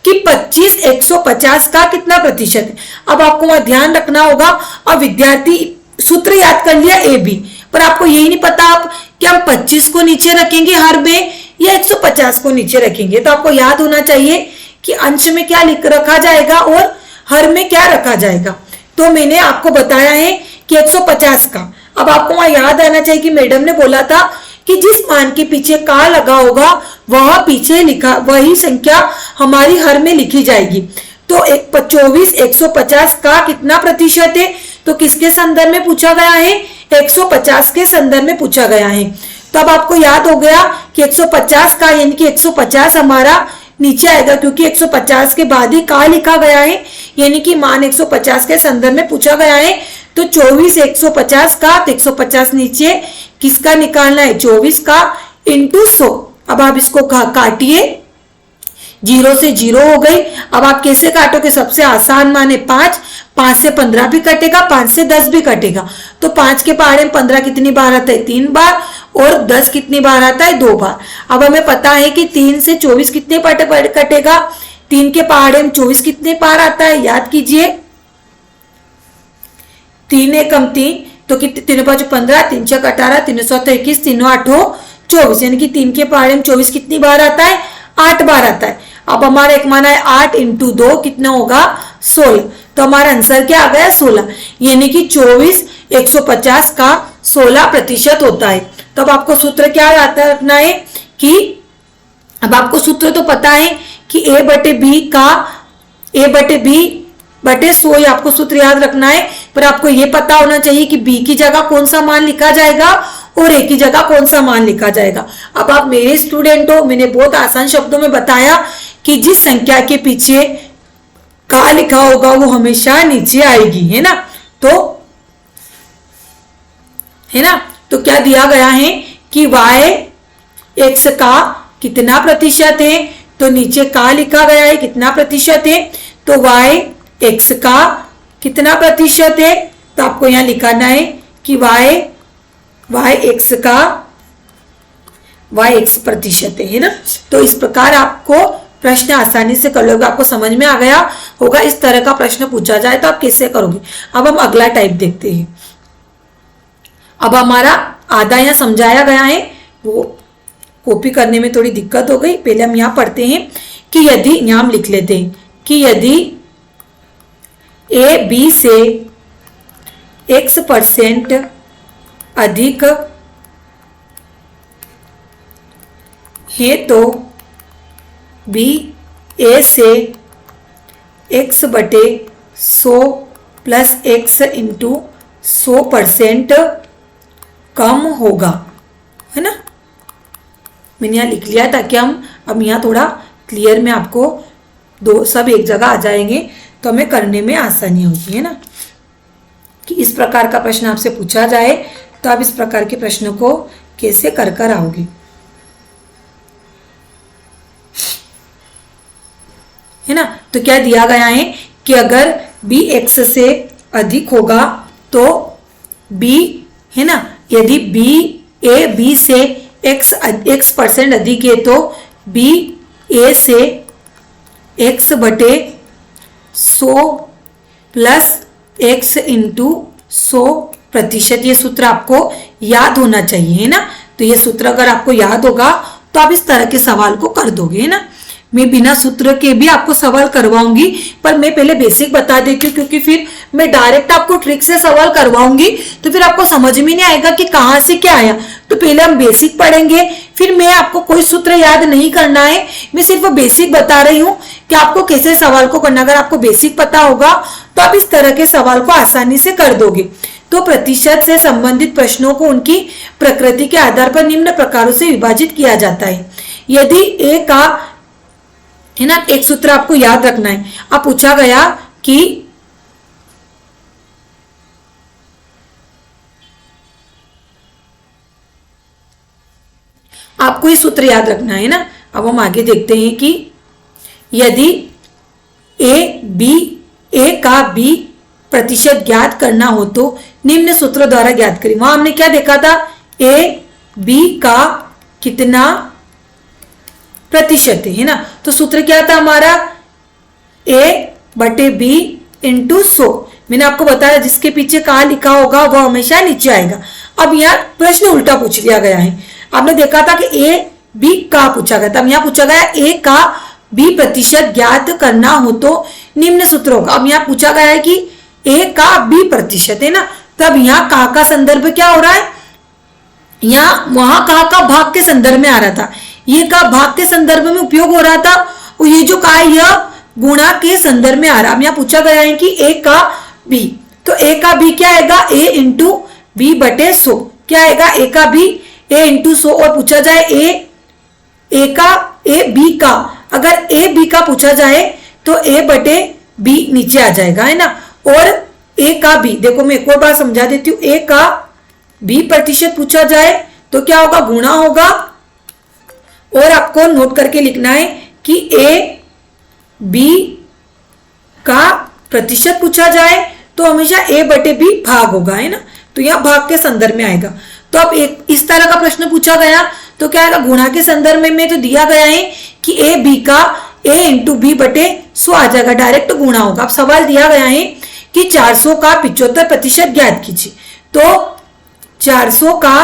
कि 25 150 का कितना प्रतिशत है। अब आपको वहां ध्यान रखना होगा। अब विद्यार्थी सूत्र याद कर लिया a b, पर आपको यही नहीं पता आप कि हम 25 को नीचे रखेंगे हर में या 150 को नीचे रखेंगे। तो आपको याद होना चाहिए कि अंश में क्या लिख रखा जाएगा और हर में क्या रखा जाएगा। तो मैंने आपको बताया है कि 150 का। अब आपको वहां याद आना चाहिए कि मैडम ने बोला था कि जिस मान के पीछे का लगा होगा वह पीछे लिखा, वही संख्या हमारी हर में लिखी जाएगी। तो 24 150 का कितना प्रतिशत है, तो किसके संदर्भ में पूछा गया है, 150 के संदर्भ में पूछा गया है। तो अब आपको याद हो गया कि 150 का यानी कि 150 हमारा नीचे आएगा, क्योंकि 150 के बाद ही का लिखा गया है, यानी कि मान 150 के संदर्भ में पूछा गया है। तो 24 150 का, तो 150 नीचे किसका निकालना है, 24 का इंटू 100। अब आप इसको काटिए, 0 से 0 हो गई। अब आप कैसे काटोगे, सबसे आसान मान है 5 से 15 भी कटेगा, 5 से 10 भी कटेगा। तो 5 के पहाड़े में 15 कितनी बार आता है, 3 बार, और 10 कितनी बार आता है, 2 बार। अब हमें पता है कि 3 से 24 कितने कटेगा, 3 के पहाड़े में 24 कितने बार आता है, याद कीजिए, 3 एकम 3, तो कितने 3 5 15, 3 6 18, 3 7 21, 3 8 24, यानी कि 3 के पहाड़े में 24 कितनी बार आता है, 8 बार आता है। अब हमारा एक माना है 8 इंटू 2 कितना होगा, 16। तो हमारा आंसर क्या आ गया, 16, यानी कि 24 150 का 16% होता है। तो अब आपको सूत्र क्या आता रखना है कि अब आपको सूत्र तो पता है कि A/B/100 आपको सूत्र याद रखना है, पर आपको यह पता होना चाहिए कि B की जगह कौन सा मान लिखा जाएगा और A की जगह कौन सा मान लिखा जाएगा। अब आप मेरे स्टूडेंट हो, मैंने बहुत आसान शब्दों में बताया कि जिस संख्या के पीछे का लिखा होगा वो हमेशा नीचे आएगी, है ना। तो क्या दिया गया है कि y x का कितना प्रतिशत है, तो नीचे का लिखा गया है कितना प्रतिशत है, तो y x का कितना प्रतिशत है, तो आपको यहां लिखाना है कि y x प्रतिशत है ना। तो इस प्रकार आपको प्रश्न आसानी से कर लोगे, आपको समझ में आ गया होगा। इस तरह का प्रश्न पूछा जाए तो आप कैसे करोगे। अब हम अगला टाइप देखते हैं। अब हमारा आधा यहाँ समझाया गया है, वो कॉपी करने में थोड़ी दिक्कत हो गई। पहले हम यहाँ पढ़ते हैं कि यदि, यहाँ हम लिख लेते हैं कि यदि A B से x% अधिक है तो b a से x बटे 100 प्लस x इंटू 100% कम होगा, है ना। मैंने यहाँ लिख लिया ताकि हम अब यहाँ थोड़ा क्लियर में आपको दो सब एक जगह आ जाएंगे तो हमें करने में आसानी होगी, है ना। कि इस प्रकार का प्रश्न आपसे पूछा जाए तो आप इस प्रकार के प्रश्न को कैसे कर आओगे, है ना। तो क्या दिया गया है कि अगर b x से अधिक होगा तो b, है ना, यदि b से x% अधिक है तो b a से x बटे 100 प्लस x इंटू 100%। ये सूत्र आपको याद होना चाहिए, है ना। तो ये सूत्र अगर आपको याद होगा तो आप इस तरह के सवाल को कर दोगे, है ना। मैं बिना सूत्र के भी आपको सवाल करवाऊंगी, पर मैं पहले बेसिक बता देती हूँ क्योंकि फिर मैं डायरेक्ट आपको ट्रिक से सवाल करवाऊंगी तो फिर आपको समझ में नहीं आएगा कि कहाँ से क्या आया। तो पहले हम बेसिक पढ़ेंगे, फिर मैं आपको कोई सूत्र याद नहीं करना है, मैं सिर्फ बेसिक बता रही हूँ कि आपको कैसे सवाल को करना। अगर आपको बेसिक पता होगा तो आप इस तरह के सवाल को आसानी से कर दोगे। तो प्रतिशत से संबंधित प्रश्नों को उनकी प्रकृति के आधार पर निम्न प्रकारों से विभाजित किया जाता है। यदि ए का, है ना, एक सूत्र आपको याद रखना है। अब पूछा गया कि आपको ये सूत्र याद रखना है ना। अब हम आगे देखते हैं कि यदि ए का b प्रतिशत ज्ञात करना हो तो निम्न सूत्र द्वारा ज्ञात करें। वहां हमने क्या देखा था, ए b का कितना प्रतिशत है ना। तो सूत्र क्या था हमारा, a बटे b इंटू 100। मैंने आपको बताया जिसके पीछे कहा लिखा होगा वह हमेशा नीचे आएगा। अब यहाँ प्रश्न उल्टा पूछ लिया गया है। आपने देखा था कि a b का पूछा गया था, अब यहाँ पूछा गया a का b प्रतिशत ज्ञात करना हो तो निम्न सूत्र होगा। अब यहाँ पूछा गया है कि a का b प्रतिशत, है ना। तब यहाँ कहा का संदर्भ क्या हो रहा है, यहाँ वहां कहा का भाग के संदर्भ में आ रहा था, ये का भाग के संदर्भ में उपयोग हो रहा था, और ये जो कहा यह गुणा के संदर्भ में आ रहा। अब यहाँ पूछा गया है कि a का b, तो a का b क्या आएगा, a इंटू b बटे 100 क्या आएगा, a का b a इंटू 100। और पूछा जाए a b का, अगर a b का पूछा जाए तो a बटे b नीचे आ जाएगा, है ना। और a का b, देखो मैं एक और बार समझा देती हूँ, a का b प्रतिशत पूछा जाए तो क्या होगा, गुणा होगा। और आपको नोट करके लिखना है कि a b का प्रतिशत पूछा जाए तो हमेशा a बटे b भाग होगा, है ना। तो यह भाग के संदर्भ में आएगा। तो अब एक इस तरह का प्रश्न पूछा गया तो क्या आएगा, गुणा के संदर्भ में तो दिया गया है कि a b का a इंटू b बटे 100 आ जाएगा, डायरेक्ट गुणा होगा। अब सवाल दिया गया है कि 400 का 75% ज्ञात कीजिए। तो 400 का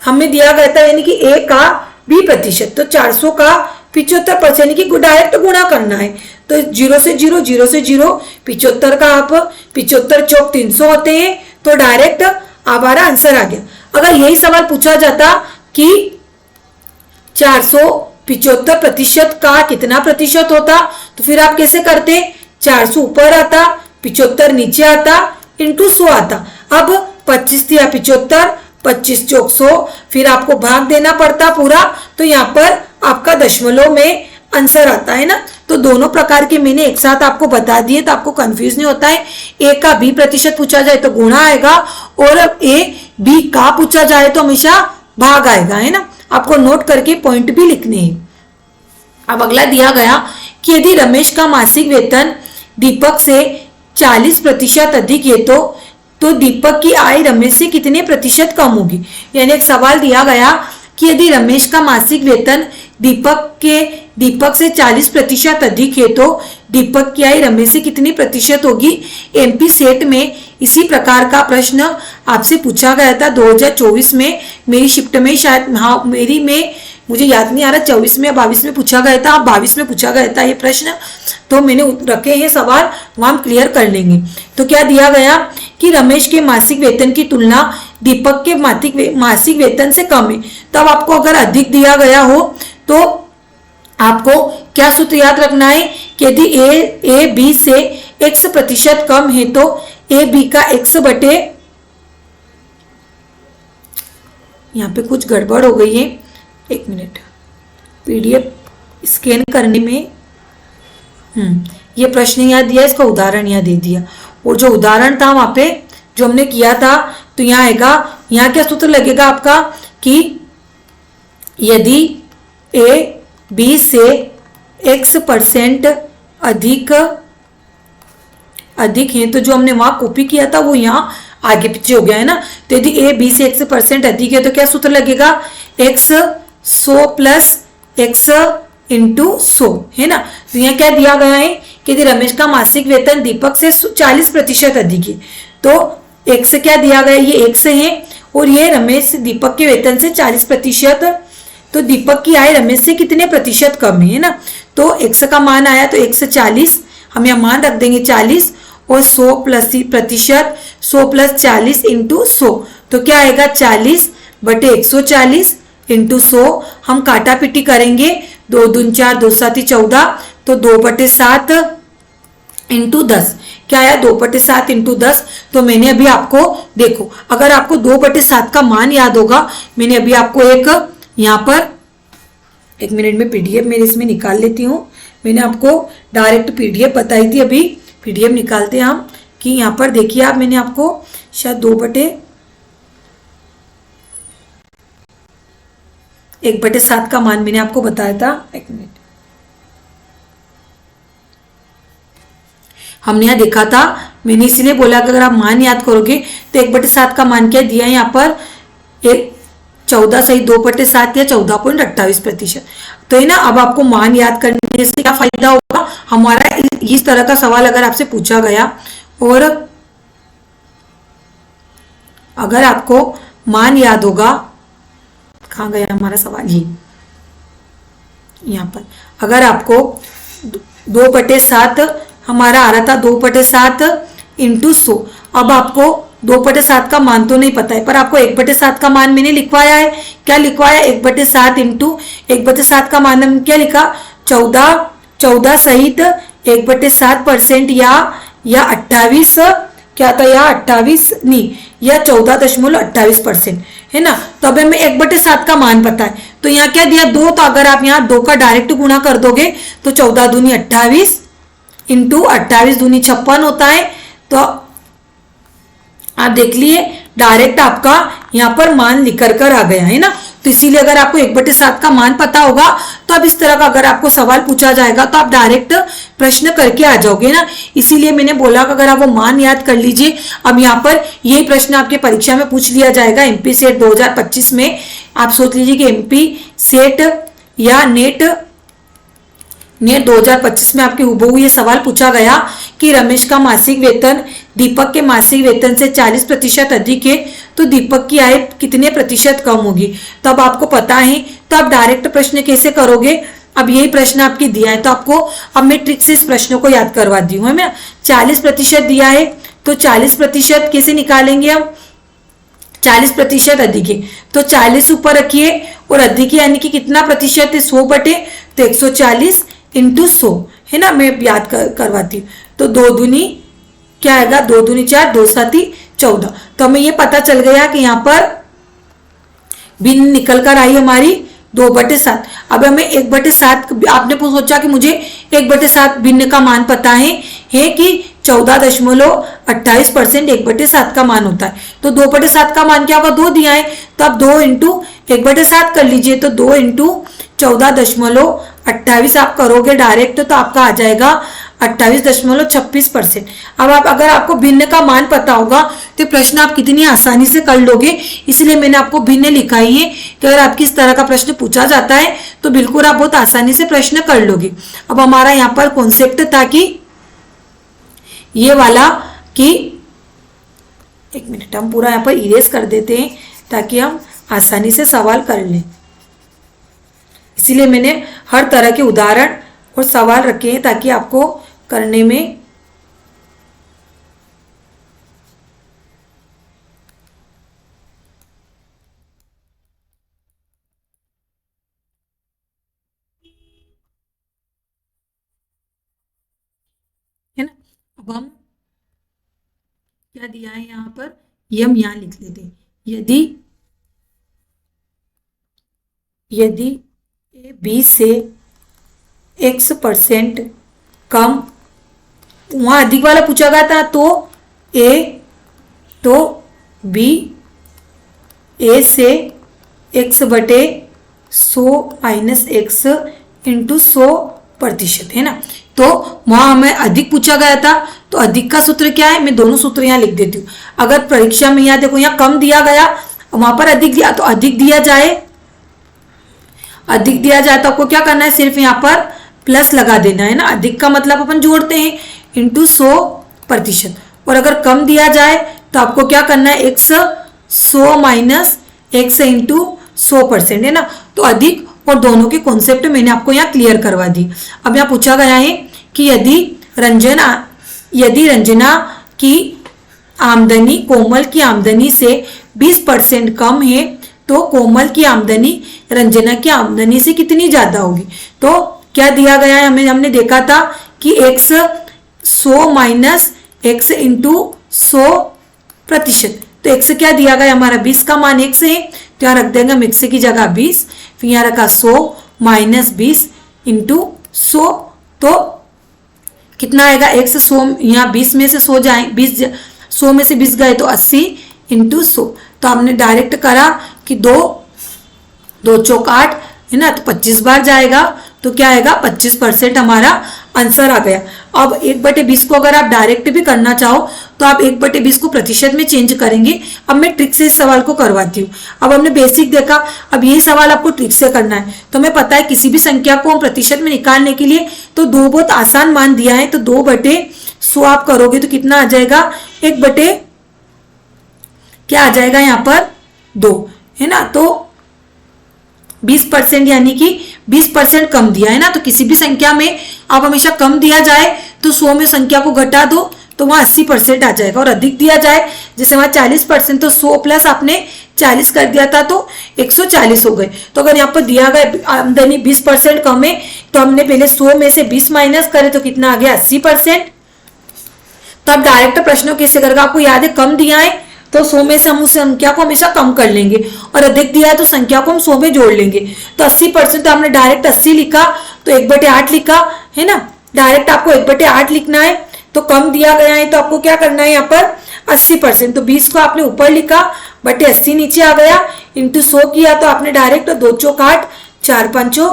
हमें दिया गया था यानी कि a का b प्रतिशत, तो 400 का 75% यानी कि डायरेक्ट गुणा करना है। तो 0 से 0, 0 से 0, 75 का आप 75 चौक 300 होते हैं, तो डायरेक्ट हमारा आंसर आ गया। अगर यही सवाल पूछा जाता कि 475% का कितना प्रतिशत होता तो फिर आप कैसे करते, 400 ऊपर आता, 75 नीचे आता, इंटू 100 आता। अब 25 या 75, 25 चौक 100, फिर आपको भाग देना पड़ता पूरा, तो यहाँ पर आपका दशमलव में आंसर आता है ना। तो दोनों प्रकार के मैंने एक साथ आपको बता दिए तो आपको कंफ्यूज नहीं होता है। a का b प्रतिशत पूछा जाए तो गुणा आएगा, और a b का पूछा जाए तो हमेशा भाग आएगा, है ना। आपको नोट करके पॉइंट भी लिखने हैं। अब अगला दिया गया कि यदि रमेश का मासिक वेतन दीपक से 40% अधिक है तो दीपक की आय रमेश से कितने प्रतिशत कम होगी। यानी एक सवाल दिया गया कि यदि रमेश का मासिक वेतन दीपक से 40% अधिक है तो दीपक की आय रमेश से कितनी प्रतिशत होगी। एमपी सेट में इसी प्रकार का प्रश्न आपसे पूछा गया था 2024 में, मेरी शिफ्ट में शायद, हाँ मेरी में, मुझे याद नहीं आ रहा 24 में या 22 में पूछा गया था, 22 में पूछा गया था ये प्रश्न। तो मैंने रखे हैं सवाल, वहाँ हम क्लियर कर लेंगे। तो क्या दिया गया कि रमेश के मासिक वेतन की तुलना दीपक के मासिक वेतन से कम है। तब आपको अगर अधिक दिया गया हो तो आपको क्या सूत्र याद रखना है कि यदि ए बी से x% कम है तो ए बी का x बटे, यहाँ पे कुछ गड़बड़ हो गई है, एक मिनट, पीडीएफ स्कैन करने में ये प्रश्न यहाँ दिया, इसका उदाहरण यहाँ दे दिया, और जो उदाहरण था वहां पे जो हमने किया था, तो यहाँ आएगा, यहाँ क्या सूत्र लगेगा आपका कि यदि ए बी से x% अधिक है, तो जो हमने वहां कॉपी किया था वो यहाँ आगे पीछे हो गया है ना। तो यदि ए बी से x% अधिक है तो क्या सूत्र लगेगा, x 100 प्लस x इंटू 100, है ना। तो यहाँ क्या दिया गया है कि यदि रमेश का मासिक वेतन दीपक से 40% अधिक है, तो x क्या दिया गया, ये x है, और ये रमेश दीपक के वेतन से 40%, तो दीपक की आय रमेश से कितने प्रतिशत कम है ना। तो x का मान आया तो x 40, हम यहाँ मान रख देंगे 40, और 100 प्लस प्रतिशत, 100 प्लस 40 इंटू 100, तो क्या आएगा 40 बटे 140 इंटू 100। हम काटा पिटी करेंगे, 2 दून 4, 2 7 14, तो 2/7 इंटू 10, क्या आया 2/7 इंटू 10। तो मैंने अभी आपको देखो, अगर आपको 2/7 का मान याद होगा, मैंने अभी आपको एक यहाँ पर, एक मिनट में पीडीएफ मेरे इसमें निकाल लेती हूँ, मैंने आपको डायरेक्ट पीडीएफ बताई थी, अभी पीडीएफ निकालते हैं हम, कि यहाँ पर देखिए आप, मैंने आपको शायद 1/7 का मान मैंने आपको बताया था, एक मिनट, हमने यहाँ देखा था, मैंने इसलिए बोला कि अगर आप मान याद करोगे तो 1/7 का मान क्या दिया है यहाँ पर, 14 सही 2/7 या 14.28%, तो है ना। अब आपको मान याद करने से क्या फायदा होगा, हमारा इस तरह का सवाल अगर आपसे पूछा गया और अगर आपको मान याद होगा, कहाँ गया हमारा सवाल, ये यहाँ पर, अगर आपको 2/7 हमारा आ रहा था, 2/7 इंटू 100, अब आपको 2/7 का मान तो नहीं पता है, पर आपको 1/7 का मान मैंने लिखवाया है, क्या लिखवाया, 1/7 इंटू 1/7 का मान हम क्या लिखा, 14 सहित 1/7% या 28, क्या था, या 28 नहीं, या 14.28%, है ना। तो अब हमें 1/7 का मान पता है, तो यहाँ क्या दिया 2, तो अगर आप यहाँ 2 का डायरेक्ट गुणा कर दोगे तो 14 दूनी 28 इंटू 28 दूनी 56 होता है। तो आप देख लिए डायरेक्ट आपका यहाँ पर मान लिखकर कर आ गया है ना। तो इसीलिए अगर आपको 1/7 का मान पता होगा तो अब इस तरह का अगर आपको सवाल पूछा जाएगा तो आप डायरेक्ट प्रश्न करके आ जाओगे ना। इसीलिए मैंने बोला कि अगर आप वो मान याद कर लीजिए। अब यहाँ पर यही प्रश्न आपके परीक्षा में पूछ लिया जाएगा एमपी सेट 2025 में। आप सोच लीजिए कि एमपी सेट या नेट 2025 में आपके हुबहू ये सवाल पूछा गया कि रमेश का मासिक वेतन दीपक के मासिक वेतन से 40% अधिक है तो दीपक की आय कितने प्रतिशत कम होगी। तो अब आपको पता है तो आप डायरेक्ट प्रश्न कैसे करोगे। अब यही प्रश्न आपकी दिया है तो आपको अब मैं ट्रिक से इस प्रश्न को याद करवा दी हूँ। मैं 40% दिया है तो 40% कैसे निकालेंगे हम। 40% अधिक है तो 40 ऊपर रखिए और अधिक है यानी कि कितना प्रतिशत है 100 बटे तो 140 इंटू 100 है ना। मैं याद करवाती हूँ तो 2 दूनी क्या आएगा 2 दूनी 4 2 साथी 14। तो हमें ये पता चल गया कि यहाँ पर भिन्न निकल कर आई हमारी 2/7। अब हमें 1/7 आपने सोचा कि मुझे 1/7 भिन्न का मान पता है कि 14.28% 1/7 का मान होता है। तो 2/7 का मान क्या होगा 2 दिया है तो अब 2 इंटू 1/7 कर लीजिए तो 2 इंटू 14.28 आप करोगे डायरेक्ट तो आपका आ जाएगा 28.26%। अब आप अगर आपको भिन्न का मान पता होगा तो प्रश्न आप कितनी आसानी से कर लोगे। इसलिए मैंने आपको भिन्न लिखाई है कि अगर आपकी इस तरह का प्रश्न पूछा जाता है तो बिल्कुल आप बहुत आसानी से प्रश्न कर लोगे। अब हमारा यहाँ पर कॉन्सेप्ट था कि ये वाला कि एक मिनट हम पूरा यहाँ पर इरेज कर देते हैं ताकि हम आसानी से सवाल कर लें। इसीलिए मैंने हर तरह के उदाहरण और सवाल रखे हैं ताकि आपको करने में अब हम क्या दिया है यहाँ पर, ये हम यहाँ लिख लेते हैं। यदि ए बी से x% कम, वहां अधिक वाला पूछा गया था, तो बी ए से x/100 - x इंटू 100% है ना। तो वहां हमें अधिक पूछा गया था, तो अधिक का सूत्र क्या है, मैं दोनों सूत्र यहाँ लिख देती हूँ। अगर परीक्षा में यहाँ देखो, यहाँ कम दिया गया, वहां पर अधिक दिया, तो अधिक दिया जाए तो आपको क्या करना है, सिर्फ यहाँ पर प्लस लगा देना है ना। अधिक का मतलब अपन जोड़ते हैं, इंटू 100%। और अगर कम दिया जाए तो आपको क्या करना है, 100 - x इंटू 100% है ना। तो अधिक और दोनों के कॉन्सेप्ट मैंने आपको यहाँ क्लियर करवा दी। अब यहाँ पूछा गया है कि यदि रंजना की आमदनी कोमल की आमदनी से 20% कम है, तो कोमल की आमदनी रंजना की आमदनी से कितनी ज्यादा होगी। तो क्या दिया गया है, हमने देखा था कि 100 - x इंटू 100%। तो x क्या दिया गया हमारा, 20 का मान x है, तो यहाँ रख देंगे हम x की जगह 20, फिर यहाँ रखा 100 - 20 इंटू 100। तो कितना आएगा, 100 यहाँ 20 में से 100 जाए, 100 में से 20 गए तो 80 इंटू 100। तो हमने डायरेक्ट करा कि 2 चौक 8 है ना, तो 25 बार जाएगा, तो क्या आएगा, 25% हमारा आंसर आ गया। अब 1/20 को अगर आप डायरेक्ट भी करना चाहो तो आप 1/20 को प्रतिशत में चेंज करेंगे। अब मैं ट्रिक से इस सवाल को करवाती हूँ। अब हमने बेसिक देखा, अब यही सवाल आपको ट्रिक से करना है। तो हमें पता है किसी भी संख्या को हम प्रतिशत में निकालने के लिए, तो 2 बहुत आसान मान दिया है, तो 2/100 आप करोगे तो कितना आ जाएगा, 1/ क्या आ जाएगा यहाँ पर 2 है ना। तो 20% यानी कि 20% कम दिया है ना। तो किसी भी संख्या में आप हमेशा कम दिया जाए तो 100 में संख्या को घटा दो तो वहां 80% आ जाएगा। और अधिक दिया जाए, जैसे वहां 40%, तो 100 प्लस आपने 40 कर दिया था तो 140 हो गए। तो अगर यहाँ पर दिया गया आमदनी 20% कम है, तो हमने पहले 100 में से 20 माइनस करे तो कितना आ गया, 80%। तो आप डायरेक्ट प्रश्नों कैसे करेगा, आपको याद है कम दिया है तो 100 में से हम उस संख्या को हमेशा कम कर लेंगे, और अधिक दिया है तो संख्या को हम 100 में जोड़ लेंगे। तो 80%, तो हमने डायरेक्ट 80 लिखा, तो 1/8 लिखा है ना। डायरेक्ट आपको 1/8 लिखना है, तो कम दिया गया है तो आपको क्या करना है, यहाँ पर 80%, तो 20 को आपने ऊपर लिखा, बटे 80 नीचे आ गया, इंटू 100 किया, तो आपने डायरेक्ट 2 चौक 8, 4 5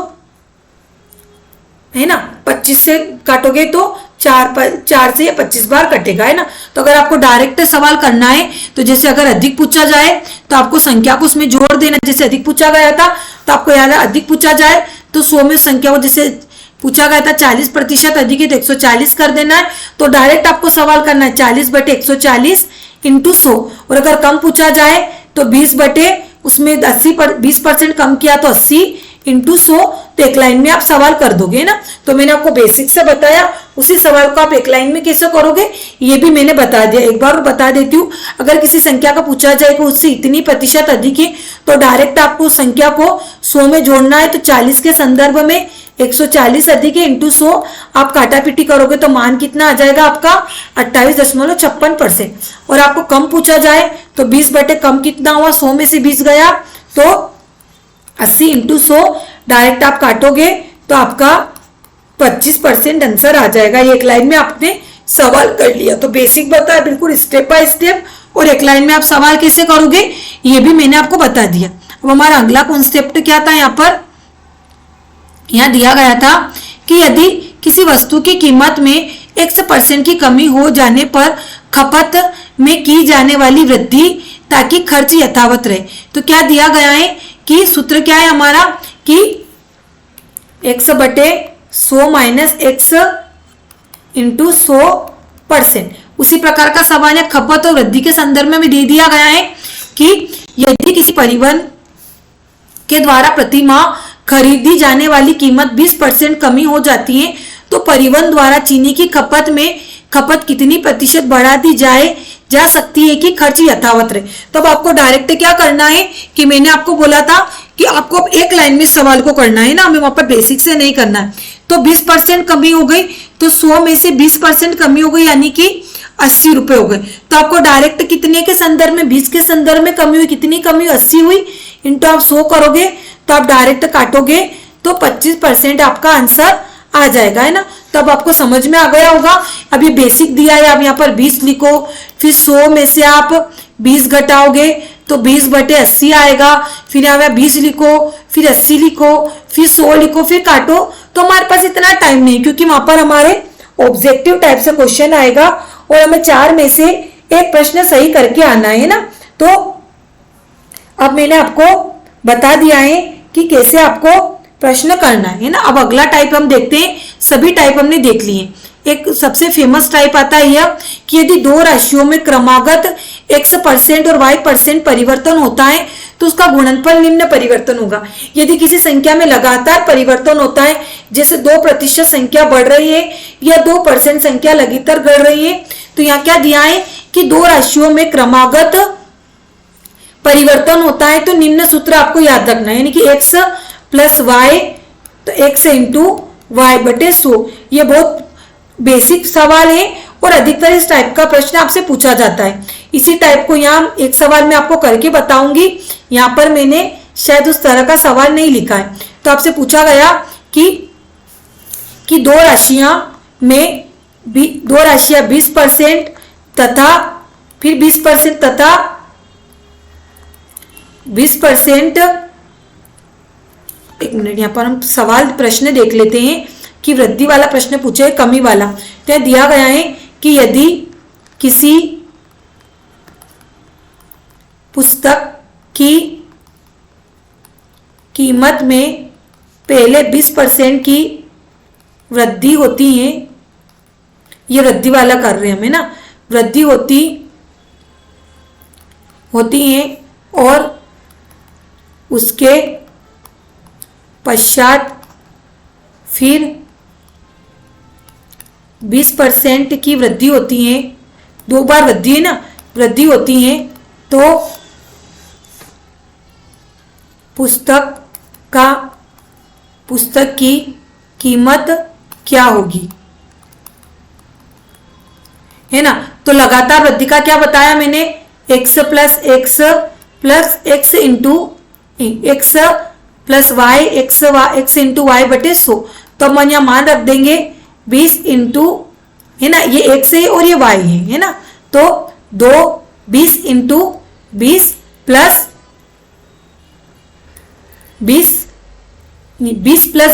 है ना, 25 से काटोगे तो 4 से 25 बार कटेगा है ना। तो अगर आपको डायरेक्ट सवाल करना है, तो जैसे अगर अधिक पूछा जाए तो आपको संख्या को उसमें जोड़ देना। जैसे अधिक पूछा गया था तो आपको याद है, अधिक पूछा जाए तो 100 में संख्या को, जैसे पूछा गया था 40% अधिक है तो 140 कर देना है। तो डायरेक्ट आपको सवाल करना है 40/140 इंटू 100। और अगर कम पूछा जाए तो 20 उसमें 20% कम किया तो 80 इंटू 100। तो एक लाइन में आप सवाल कर दोगे ना। तो मैंने आपको बेसिक से बताया, उसी सवाल को आप एक लाइन में कैसे करोगे ये भी मैंने बता दिया। एक बार और बता देती हूँ, अगर किसी संख्या का पूछा जाए कि उससे इतनी प्रतिशत अधिक है, तो डायरेक्ट आपको संख्या को 100 में जोड़ना है। तो 40 के संदर्भ में 140 अधिक है इंटू 100, आप काटापीटी करोगे तो मान कितना आ जाएगा आपका 28.56%। और आपको कम पूछा जाए तो 20 कम कितना हुआ, 100 में से 20 गया तो 80 इंटू 100, डायरेक्ट आप काटोगे तो आपका 25% आंसर आ जाएगा। ये एक लाइन में आपने सवाल कर लिया। तो बेसिक बताया बिल्कुल स्टेप बाय स्टेप, और एक लाइन में आप सवाल कैसे करोगे ये भी मैंने आपको बता दिया। अब हमारा अगला कॉन्सेप्ट क्या था, यहाँ दिया गया था कि यदि किसी वस्तु की कीमत में x% की कमी हो जाने पर खपत में की जाने वाली वृद्धि ताकि खर्च यथावत रहे। तो क्या दिया गया है कि सूत्र क्या है हमारा कि x/100 - x इंटू 100%। उसी प्रकार का सवाल है खपत और वृद्धि के संदर्भ में भी दे दिया गया है कि यदि किसी परिवहन के द्वारा प्रति माह खरीदी जाने वाली कीमत 20% कमी हो जाती है, तो परिवहन द्वारा चीनी की खपत में खपत कितनी प्रतिशत बढ़ा दी जाए जा सकती है कि खर्च यथावत रहे। तो अब आपको डायरेक्ट क्या करना है कि मैंने आपको बोला था कि आपको अब एक लाइन में सवाल को करना है ना, हमें वहां पर बेसिक से नहीं करना है। तो 20% कमी हो गई, तो 100 में से 20% कमी हो गई यानी कि 80 रुपए हो गए। तो आपको डायरेक्ट कितने के संदर्भ में, 20 के संदर्भ में कमी हुई, कितनी कमी हुई 80 हुई, इंटू आप 100 करोगे तो आप डायरेक्ट काटोगे तो 25% आपका आंसर आ जाएगा, है ना। तो अब आपको समझ में आ गया होगा। अब ये बेसिक दिया है, आप यहाँ पर 20 लिखो, फिर 100 में से आप 20 घटाओगे तो 20/80 आएगा, फिर यहाँ 20 लिखो, फिर 80 लिखो, फिर 100 लिखो, फिर काटो। तो हमारे पास इतना टाइम नहीं, क्योंकि वहां पर हमारे ऑब्जेक्टिव टाइप से क्वेश्चन आएगा और हमें 4 में से एक प्रश्न सही करके आना है ना। तो अब मैंने आपको बता दिया है कि कैसे आपको प्रश्न करना है ना। अब अगला टाइप हम देखते हैं, सभी टाइप हमने देख लिए। एक सबसे फेमस टाइप आता है यह कि यदि दो राशियों में क्रमागत x% और y% परिवर्तन होता है तो उसका गुणनफल निम्न परिवर्तन होगा। यदि किसी संख्या में लगातार परिवर्तन होता है, जैसे 2% संख्या बढ़ रही है या 2% संख्या लगातार बढ़ रही है, तो यहाँ क्या दिया है कि दो राशियों में क्रमागत परिवर्तन होता है तो निम्न सूत्र आपको याद रखना है, यानी कि x + y, तो x × y/100। ये बहुत बेसिक सवाल है और अधिकतर इस टाइप का प्रश्न आपसे पूछा जाता है। इसी टाइप को यहाँ एक सवाल मैं आपको करके बताऊंगी। यहाँ पर मैंने शायद उस तरह का सवाल नहीं लिखा है। तो आपसे पूछा गया कि दो राशियां 20% तथा फिर 20% तथा 20%। एक मिनट, यहाँ पर हम सवाल प्रश्न देख लेते हैं कि वृद्धि वाला प्रश्न पूछे कमी वाला। तो दिया गया है कि यदि किसी पुस्तक की कीमत में पहले 20% की वृद्धि होती है, ये वृद्धि वाला कर रहे हैं हमें ना, वृद्धि होती है और उसके पश्चात फिर 20% की वृद्धि होती है, 2 बार वृद्धि है ना, वृद्धि होती है, तो पुस्तक की कीमत क्या होगी, है ना। तो लगातार वृद्धि का क्या बताया मैंने, x + x + x + y, x × y/100। तो हम यहाँ मान रख देंगे 20 इंटू, है ना, ये x है और ये y है ना। तो 20 × 20 +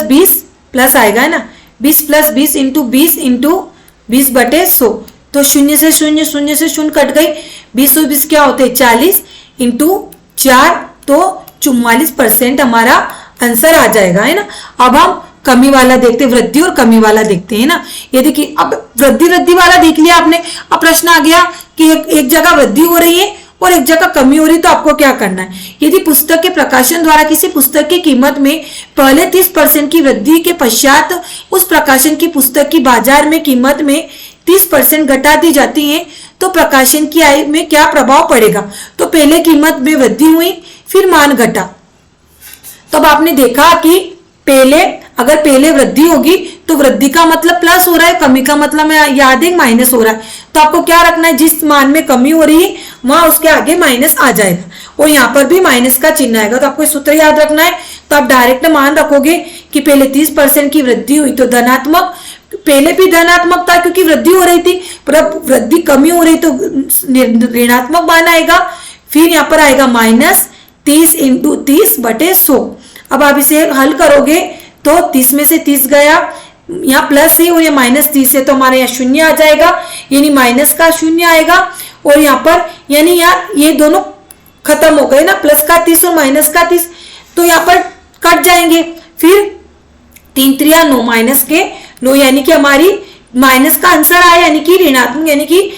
20 प्लस आएगा, है ना, 20 + 20 इंटू 20 × 20/100। तो 0 से 0, 0 से 0 कट गई, 20 और 20 क्या होते हैं 40 इंटू 4, तो 44% हमारा आंसर आ जाएगा, है ना। अब हम कमी वाला देखते, वृद्धि और कमी वाला देखते हैं ना। ये देखिए, अब वृद्धि वाला देख लिया आपने। अब प्रश्न आ गया कि एक जगह वृद्धि हो रही है और एक जगह कमी हो रही, तो आपको क्या करना है। यदि पुस्तक के प्रकाशन द्वारा किसी पुस्तक की कीमत में पहले 30% की वृद्धि के पश्चात उस प्रकाशन की पुस्तक की बाजार में कीमत में 30% घटा दी जाती है, तो प्रकाशन की आय में क्या प्रभाव पड़ेगा। तो पहले कीमत में वृद्धि हुई, फिर मान घटा। तो अब आपने देखा कि अगर पहले वृद्धि होगी तो वृद्धि का मतलब प्लस हो रहा है, कमी का मतलब याद है माइनस हो रहा है। तो आपको क्या रखना है, जिस मान में कमी हो रही है वहां उसके आगे माइनस आ जाएगा और यहाँ पर भी माइनस का चिन्ह आएगा। तो आपको सूत्र याद रखना है। तो आप डायरेक्ट मान रखोगे कि पहले 30% की वृद्धि हुई तो धनात्मक, पहले भी धनात्मक था क्योंकि वृद्धि हो रही थी, पर अब वृद्धि कमी हो रही तो ऋणात्मक मान आएगा। फिर यहाँ पर आएगा -30 × 30/100। अब आप इसे हल करोगे तो 30 में से 30 गया, यहाँ प्लस है और ये -30 है, तो हमारे यहाँ 0 आ जाएगा, यानी माइनस का 0 आएगा। और यहाँ पर यानी ये दोनों खत्म हो गए ना, प्लस का 30 और माइनस का 30, तो यहाँ पर कट जाएंगे। फिर 3 × 3 = 9, माइनस के 9, यानी कि हमारी माइनस का आंसर आया, यानी कि ऋणात्मक, यानी कि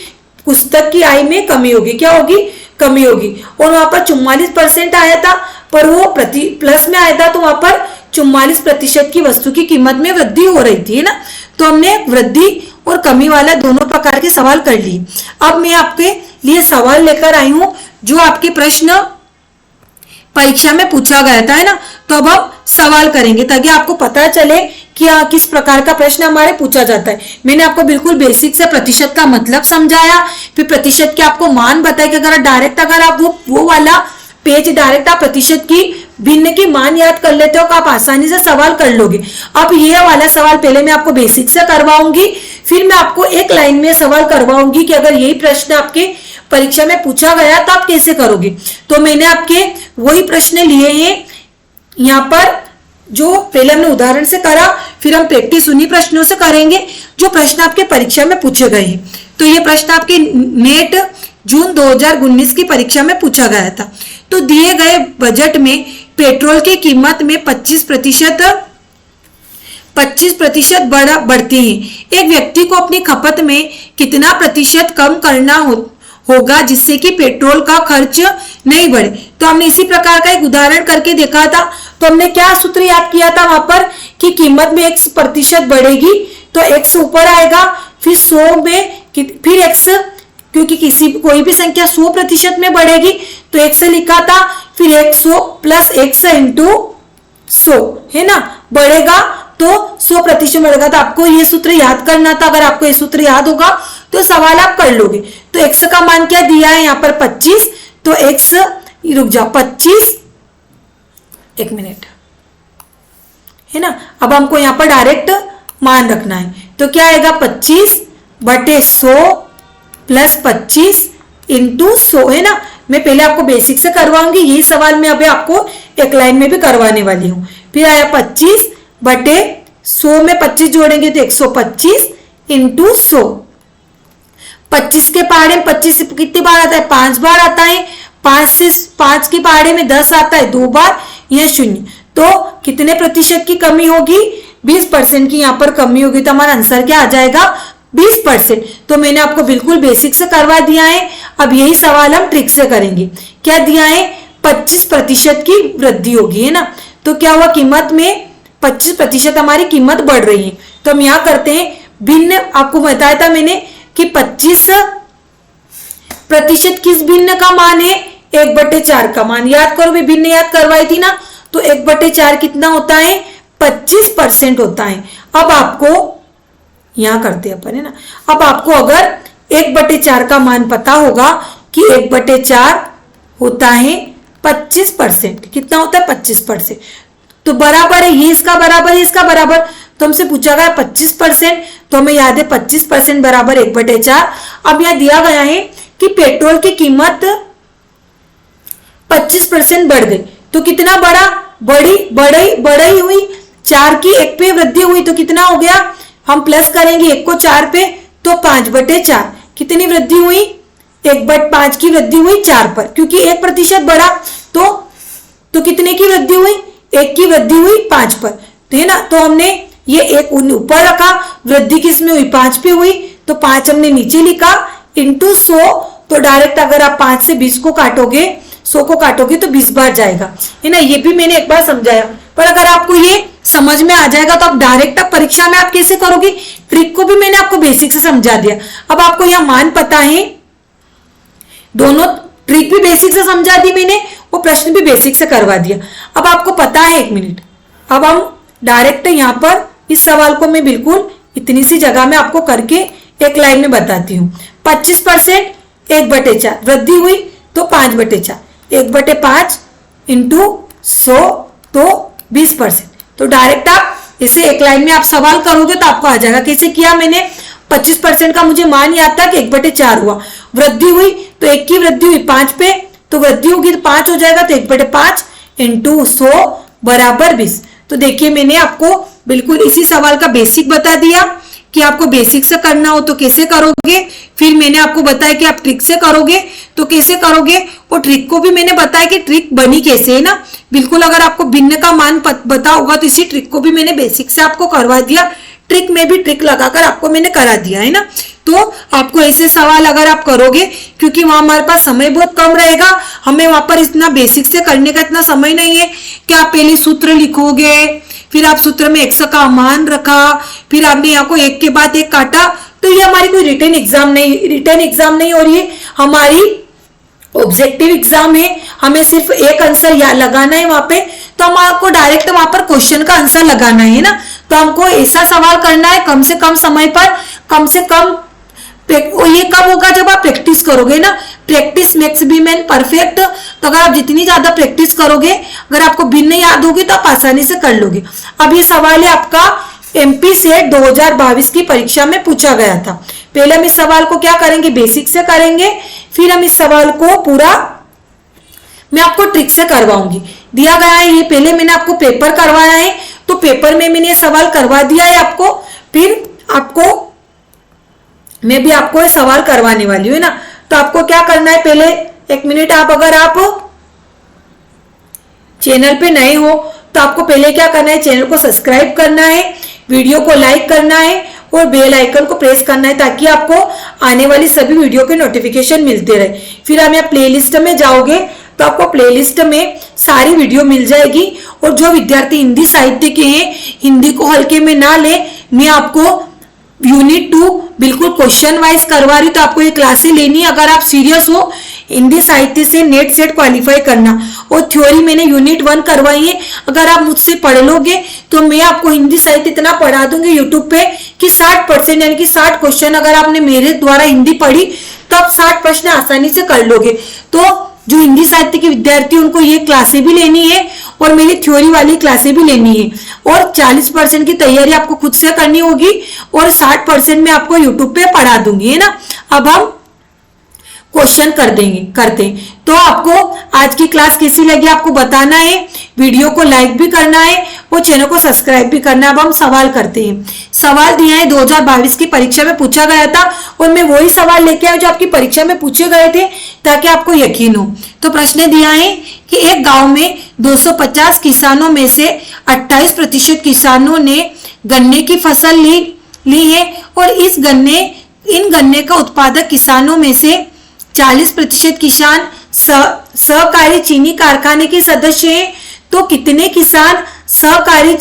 पुस्तक की आय में कमी होगी। क्या होगी, कमी होगी। और वहां पर 44% आया था, पर वो प्लस में आया था, तो वहां पर 44% की वस्तु की कीमत में वृद्धि हो रही थी, है ना। तो हमने वृद्धि और कमी वाला दोनों प्रकार के सवाल कर लिए। अब मैं आपके लिए सवाल लेकर आई हूं जो आपके प्रश्न परीक्षा में पूछा गया था, है ना। तो अब हम सवाल करेंगे ताकि आपको पता चले कि किस प्रकार का प्रश्न हमारे पूछा जाता है। मैंने आपको बिल्कुल बेसिक से प्रतिशत का मतलब समझाया, फिर प्रतिशत के आपको मान बताया कि अगर डायरेक्ट अगर आप वो वाला पेज डायरेक्ट आप प्रतिशत की भिन्न की मान याद कर लेते हो तो आप आसानी से सवाल कर लोगे। अब ये वाला सवाल पहले मैं आपको बेसिक से करवाऊंगी, फिर मैं आपको एक लाइन में सवाल करवाऊंगी कि अगर यही प्रश्न आपके परीक्षा में पूछा गया तो आप कैसे करोगे। तो मैंने आपके वही प्रश्न लिए हैं यहाँ पर, जो पहले हमने उदाहरण से करा, फिर हम प्रैक्टिस उन्हीं प्रश्नों से करेंगे जो प्रश्न आपके परीक्षा में पूछे गए हैं। तो ये प्रश्न आपके नेट जून 2019 की परीक्षा में पूछा गया था। तो दिए गए बजट में पेट्रोल की कीमत में 25% बढ़ती है। एक व्यक्ति को अपनी खपत में कितना प्रतिशत कम करना होगा जिससे कि पेट्रोल का खर्च नहीं बढ़े। तो हमने इसी प्रकार का एक उदाहरण करके देखा था। तो हमने क्या सूत्र याद किया था वहां पर कि कीमत में 1% बढ़ेगी तो x ऊपर आएगा, फिर 100 में फिर x, क्योंकि कोई भी संख्या 100% में बढ़ेगी तो x लिखा था, फिर 100 प्लस x इंटू 100, है ना, बढ़ेगा तो 100% बढ़ेगा। तो आपको ये सूत्र याद करना था। अगर आपको ये सूत्र याद होगा तो सवाल आप कर लोगे। तो x का मान क्या दिया है यहाँ पर 25, तो x, रुक जाओ, 25, एक मिनट, है ना। अब हमको यहाँ पर डायरेक्ट मान रखना है तो क्या आएगा 25/100 प्लस 25 इंटू 100, है ना। मैं पहले आपको बेसिक से करवाऊंगी, यही सवाल मैं अभी आपको एक लाइन में भी करवाने वाली हूं। फिर आया 25/100 में 25 जोड़ेंगे तो 125 इंटू 100। 25 के पहाड़े में 25 कितनी बार आता है, 5 बार आता है। 5 के पहाड़े में 10 आता है 2 बार, यह 0। तो कितने प्रतिशत की कमी होगी, 20% की यहाँ पर कमी होगी। तो हमारा आंसर क्या आ जाएगा, 20%। तो मैंने आपको बिल्कुल बेसिक से करवा दिया है। अब यही सवाल हम ट्रिक से करेंगे। क्या दिया है, 25% की वृद्धि होगी, है ना। तो क्या हुआ, कीमत में 25% हमारी कीमत बढ़ रही है। तो हम यहाँ करते हैं भिन्न, आपको बताया था मैंने कि 25% किस भिन्न का मान है, 1/4 का मान। याद करो, भी भिन्न याद करवाई थी ना। तो 1/4 कितना होता है, 25% होता है। अब आपको यहां करते हैं अपन, है ना। अब आपको अगर 1/4 का मान पता होगा कि 1/4 होता है 25%, कितना होता है 25%, तो बराबर है, ये इसका बराबर है, इसका बराबर। तो हमसे पूछा गया 25%, तो हमें याद है 25% बराबर 1/4। अब यहां दिया गया है कि पेट्रोल की कीमत 25% बढ़ गई, तो कितना बढ़ा, बढ़ी हुई, 4 की 1 पे वृद्धि हुई तो कितना हो गया, हम प्लस करेंगे 1 को 4 पे तो 5/4। कितनी वृद्धि हुई, 1/5 की वृद्धि हुई 4 पर, क्योंकि 1% बढ़ा तो कितने की वृद्धि हुई, 1 की वृद्धि हुई 5 पर, तो है ना। तो हमने ये 1 ऊपर रखा, वृद्धि किस में हुई, 5 पे हुई, तो 5 हमने नीचे लिखा इंटू 100। तो डायरेक्ट अगर आप 5 से 20 को काटोगे, 100 को काटोगे तो 20 बार जाएगा, है ना। ये भी मैंने एक बार समझाया, पर अगर आपको ये समझ में आ जाएगा तो आप डायरेक्ट अब परीक्षा में आप कैसे करोगे, ट्रिक को भी मैंने आपको बेसिक से समझा दिया। अब आपको यह मान पता है, दोनों ट्रिक भी बेसिक से समझा दी मैंने, वो प्रश्न भी बेसिक से करवा दिया। अब आपको पता है, एक मिनट, अब हम डायरेक्ट यहाँ पर इस सवाल को मैं बिल्कुल इतनी सी जगह में आपको करके एक लाइन में बताती हूँ। 25% 1/4 वृद्धि हुई तो 5/4, 1/5 इंटू 100 तो 20%। तो डायरेक्ट आप इसे एक लाइन में आप सवाल करोगे तो आपको आ जाएगा। कैसे किया मैंने, 25% का मुझे मान याद था कि 1/4 हुआ, वृद्धि हुई तो 1 की वृद्धि हुई 5 पे, तो वृद्धि होगी तो 5 हो जाएगा, तो 1/5 इंटू 100 बराबर 20। तो देखिए मैंने आपको बिल्कुल इसी सवाल का बेसिक बता दिया कि आपको बेसिक से करना हो तो कैसे करोगे, फिर मैंने आपको बताया कि आप ट्रिक से करोगे तो कैसे करोगे, और ट्रिक को भी मैंने बताया कि ट्रिक बनी कैसे, है ना। बिल्कुल अगर आपको भिन्न का मान पता होगा तो इसी ट्रिक को भी मैंने बेसिक से आपको करवा दिया, ट्रिक में भी ट्रिक लगाकर आपको मैंने करा दिया, है ना। तो आपको ऐसे सवाल अगर आप करोगे, क्योंकि वहां हमारे पास समय बहुत कम रहेगा, हमें वहां पर इतना बेसिक से करने का इतना समय नहीं है कि आप पहले सूत्र लिखोगे, फिर आप सूत्र में x का मान रखा, फिर आपने यहाँ को एक के बाद एक काटा, तो ये हमारी कोई रिटन एग्जाम नहीं हो रही है, हमारी ऑब्जेक्टिव एग्जाम है। हमें सिर्फ एक आंसर या लगाना है वहां पे, तो हमको डायरेक्ट वहां पर क्वेश्चन का आंसर लगाना है ना। तो हमको ऐसा सवाल करना है कम से कम समय पर, कम से कम। ये कब होगा? जब आप प्रैक्टिस करोगे ना, practice makes be man perfect. तो अगर आप जितनी ज्यादा प्रैक्टिस करोगे, अगर आपको भिन्न याद होगी तो आप आसानी से कर लोगे। अब ये सवाल है आपका एमपी सेट 2022 की परीक्षा में पूछा गया था। पहले हम इस सवाल को क्या करेंगे? बेसिक से करेंगे, फिर हम इस सवाल को पूरा मैं आपको ट्रिक से करवाऊंगी। दिया गया है ये, पहले मैंने आपको पेपर करवाया है, तो पेपर में मैंने ये सवाल करवा दिया है आपको, फिर आपको मैं भी आपको ये सवाल करवाने वाली हूँ ना। तो आपको क्या करना है? पहले 1 मिनट, आप अगर आप चैनल पे नए हो तो आपको पहले क्या करना है? चैनल को सब्सक्राइब करना है, वीडियो को लाइक करना है और बेल आइकन को प्रेस करना है, ताकि आपको आने वाली सभी वीडियो के नोटिफिकेशन मिलते रहे। फिर हम यहाँ प्लेलिस्ट में जाओगे तो आपको प्लेलिस्ट में सारी वीडियो मिल जाएगी। और जो विद्यार्थी हिंदी साहित्य के हैं, हिंदी को हल्के में ना ले, मैं आपको यूनिट 2 बिल्कुल क्वेश्चन वाइज करवा रही हूँ। तो आपको ये क्लासेस लेनी है अगर आप सीरियस हो हिंदी साहित्य से नेट सेट क्वालिफाई करना। और थ्योरी मैंने यूनिट 1 करवाई है, अगर आप मुझसे पढ़ लोगे तो मैं आपको हिंदी साहित्य इतना पढ़ा दूंगी यूट्यूब पे कि 60% यानी कि 60 क्वेश्चन अगर आपने मेरे द्वारा हिंदी पढ़ी तो आप 60 प्रश्न आसानी से कर लोगे। तो जो हिंदी साहित्य के विद्यार्थी उनको ये क्लासें भी लेनी है और मेरी थ्योरी वाली क्लासें भी लेनी है। और 40% की तैयारी आपको खुद से करनी होगी और 60% मैं आपको यूट्यूब पे पढ़ा दूंगी, है ना। अब हम क्वेश्चन करते हैं। तो आपको आज की क्लास कैसी लगी आपको बताना है, वीडियो को लाइक भी करना है और चैनल को सब्सक्राइब भी करना है। अब हम सवाल करते हैं। सवाल दिया है 2022 की परीक्षा में पूछा गया था और मैं वही सवाल लेके आया जो आपकी परीक्षा में पूछे गए थे, ताकि आपको यकीन हो। तो प्रश्न दिया है कि एक गांव में 250 किसानों में से 28% किसानों ने गन्ने की फसल ली है और इन गन्ने का उत्पादक किसानों में से 40% किसान सहकारी चीनी कारखाने के सदस्य हैं। तो कितने किसान सहकारी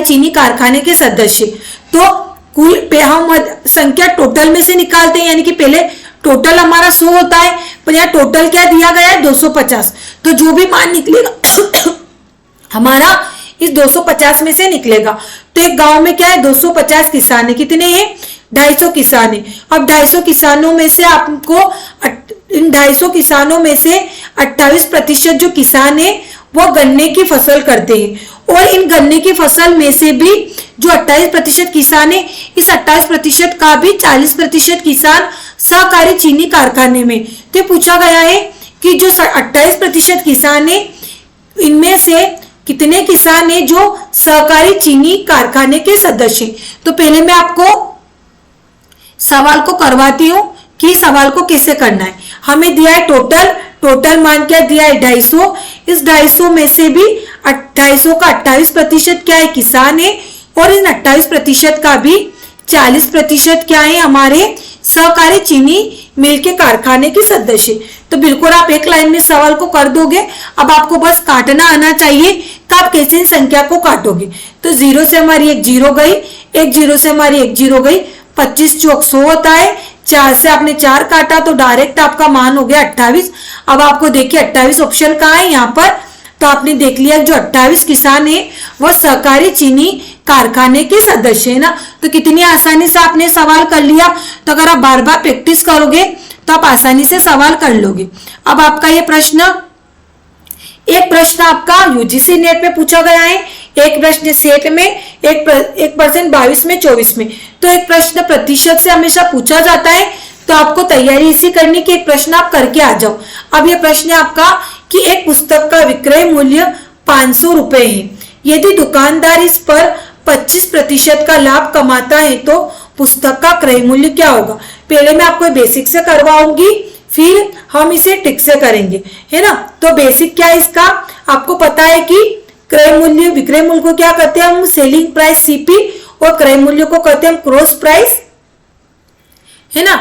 चीनी कारखाने के सदस्य? तो कुल पे हम संख्या टोटल में से निकालते हैं, यानी कि पहले टोटल हमारा 100 होता है, पर यहाँ टोटल क्या दिया गया है? 250। तो जो भी मान निकलेगा हमारा इस 250 में से निकलेगा। तो एक गांव में क्या है? 250 किसान है। कितने हैं? 250 किसान है। अब 250 किसानों में से आपको इन 250 किसानों में से 28% जो किसान है वो गन्ने की फसल करते हैं। और इन गन्ने की फसल में से भी जो 28% किसान है, इस 28% का भी 40% किसान सहकारी चीनी कारखाने में। तो पूछा गया है कि जो 28% किसान है, इनमें से कितने किसान है जो सहकारी चीनी कारखाने के सदस्य। तो पहले मैं आपको सवाल को करवाती हूँ कि सवाल को कैसे करना है। हमें दिया है टोटल मान क्या दिया है? 250। इस 250 में से भी 250 का 28% क्या है? किसान है। और इन 28% का भी 40% क्या है? हमारे सहकारी चीनी मिल के कारखाने के सदस्य। तो बिल्कुल आप एक लाइन में सवाल को कर दोगे। अब आपको बस काटना आना चाहिए कि आप कैसे इन संख्या को काटोगे। तो 0 से हमारी एक 0 गई, एक 0 से हमारी एक 0 गई, 25 चौक 100 होता है। 4 से आपने 4 काटा तो डायरेक्ट आपका मान हो गया 28। अब आपको देखिए 28 ऑप्शन कहाँ है? यहाँ पर। तो आपने देख लिया जो 28 किसान है वो सहकारी चीनी कारखाने के सदस्य है ना। तो कितनी आसानी से आपने सवाल कर लिया। तो अगर आप बार बार प्रैक्टिस करोगे तो आप आसानी से सवाल कर लोगे। अब आपका ये एक प्रश्न आपका यूजीसी नेट में पूछा गया है, एक प्रश्न सेट में, एक प्रश्न 22 में 24 में। तो एक प्रश्न प्रतिशत से हमेशा पूछा जाता है। तो आपको तैयारी इसी करनी कि एक प्रश्न आप करके आ जाओ। अब ये प्रश्न है आपका कि एक पुस्तक का विक्रय मूल्य 500 रुपए है। यदि दुकानदार इस पर 25% का लाभ कमाता है तो पुस्तक का क्रय मूल्य क्या होगा? पहले मैं आपको बेसिक से करवाऊंगी, फिर हम इसे ट्रिक से करेंगे, है ना। तो बेसिक क्या है इसका? आपको पता है कि क्रय मूल्य, विक्रय मूल्य को क्या कहते हैं हम? सेलिंग प्राइस सीपी, और क्रय मूल्य को कहते हैं हम क्रॉस प्राइस, है ना,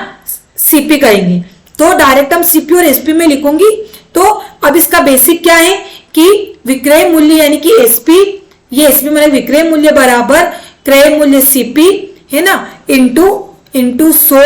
सीपी कहेंगे। तो डायरेक्ट हम सीपी और एसपी में लिखूंगी। तो अब इसका बेसिक क्या है कि विक्रय मूल्य यानी कि एसपी, ये एसपी मतलब विक्रय मूल्य बराबर क्रय मूल्य सीपी, है ना, इंटू 100,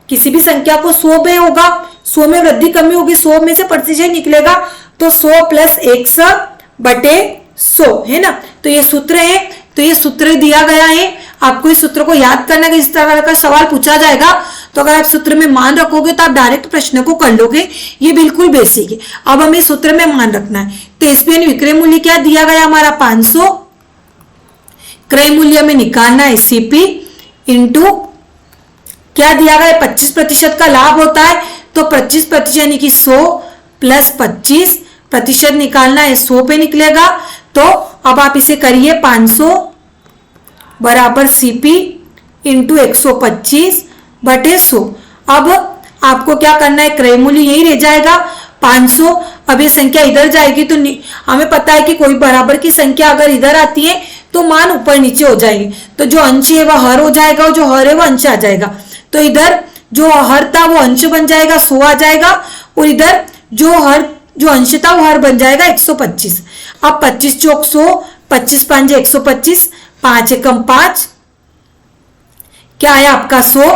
किसी भी संख्या को 100 में होगा, 100 में वृद्धि कमी होगी, 100 में से प्रतिशत निकलेगा, तो 100 प्लस 100 बटे 100, है ना। तो ये सूत्र है, तो ये सूत्र दिया गया है, आपको इस सूत्र को याद करना है। इस तरह का सवाल पूछा जाएगा तो अगर आप सूत्र में मान रखोगे तो आप डायरेक्ट प्रश्न को कर लोगे, ये बिल्कुल बेसिक है। अब हमें सूत्र में मान रखना है। तो एसपी यानी विक्रय मूल्य क्या दिया गया हमारा 500, क्रय मूल्य में निकालना है सीपी इंटू क्या दिया गया 25% का लाभ होता है, तो 25% यानी कि 100 प्लस 25% निकालना है, 100 पे निकलेगा। तो अब आप इसे करिए 500 बराबर सीपी इंटू 125 बटे 100। अब आपको क्या करना है, क्रय मूल्य यही रह जाएगा 500। अब ये संख्या इधर जाएगी तो हमें पता है कि कोई बराबर की संख्या अगर इधर आती है तो मान ऊपर नीचे हो जाएगी, तो जो अंश है वह हर हो जाएगा और जो हर है वह अंश आ जाएगा। तो इधर जो हर था वो अंश बन जाएगा, 100 आ जाएगा, और इधर जो अंश था वो हर बन जाएगा 125। अब 25 चौक 100, 25 5 125, 5 एकम 5, क्या आया आपका 100,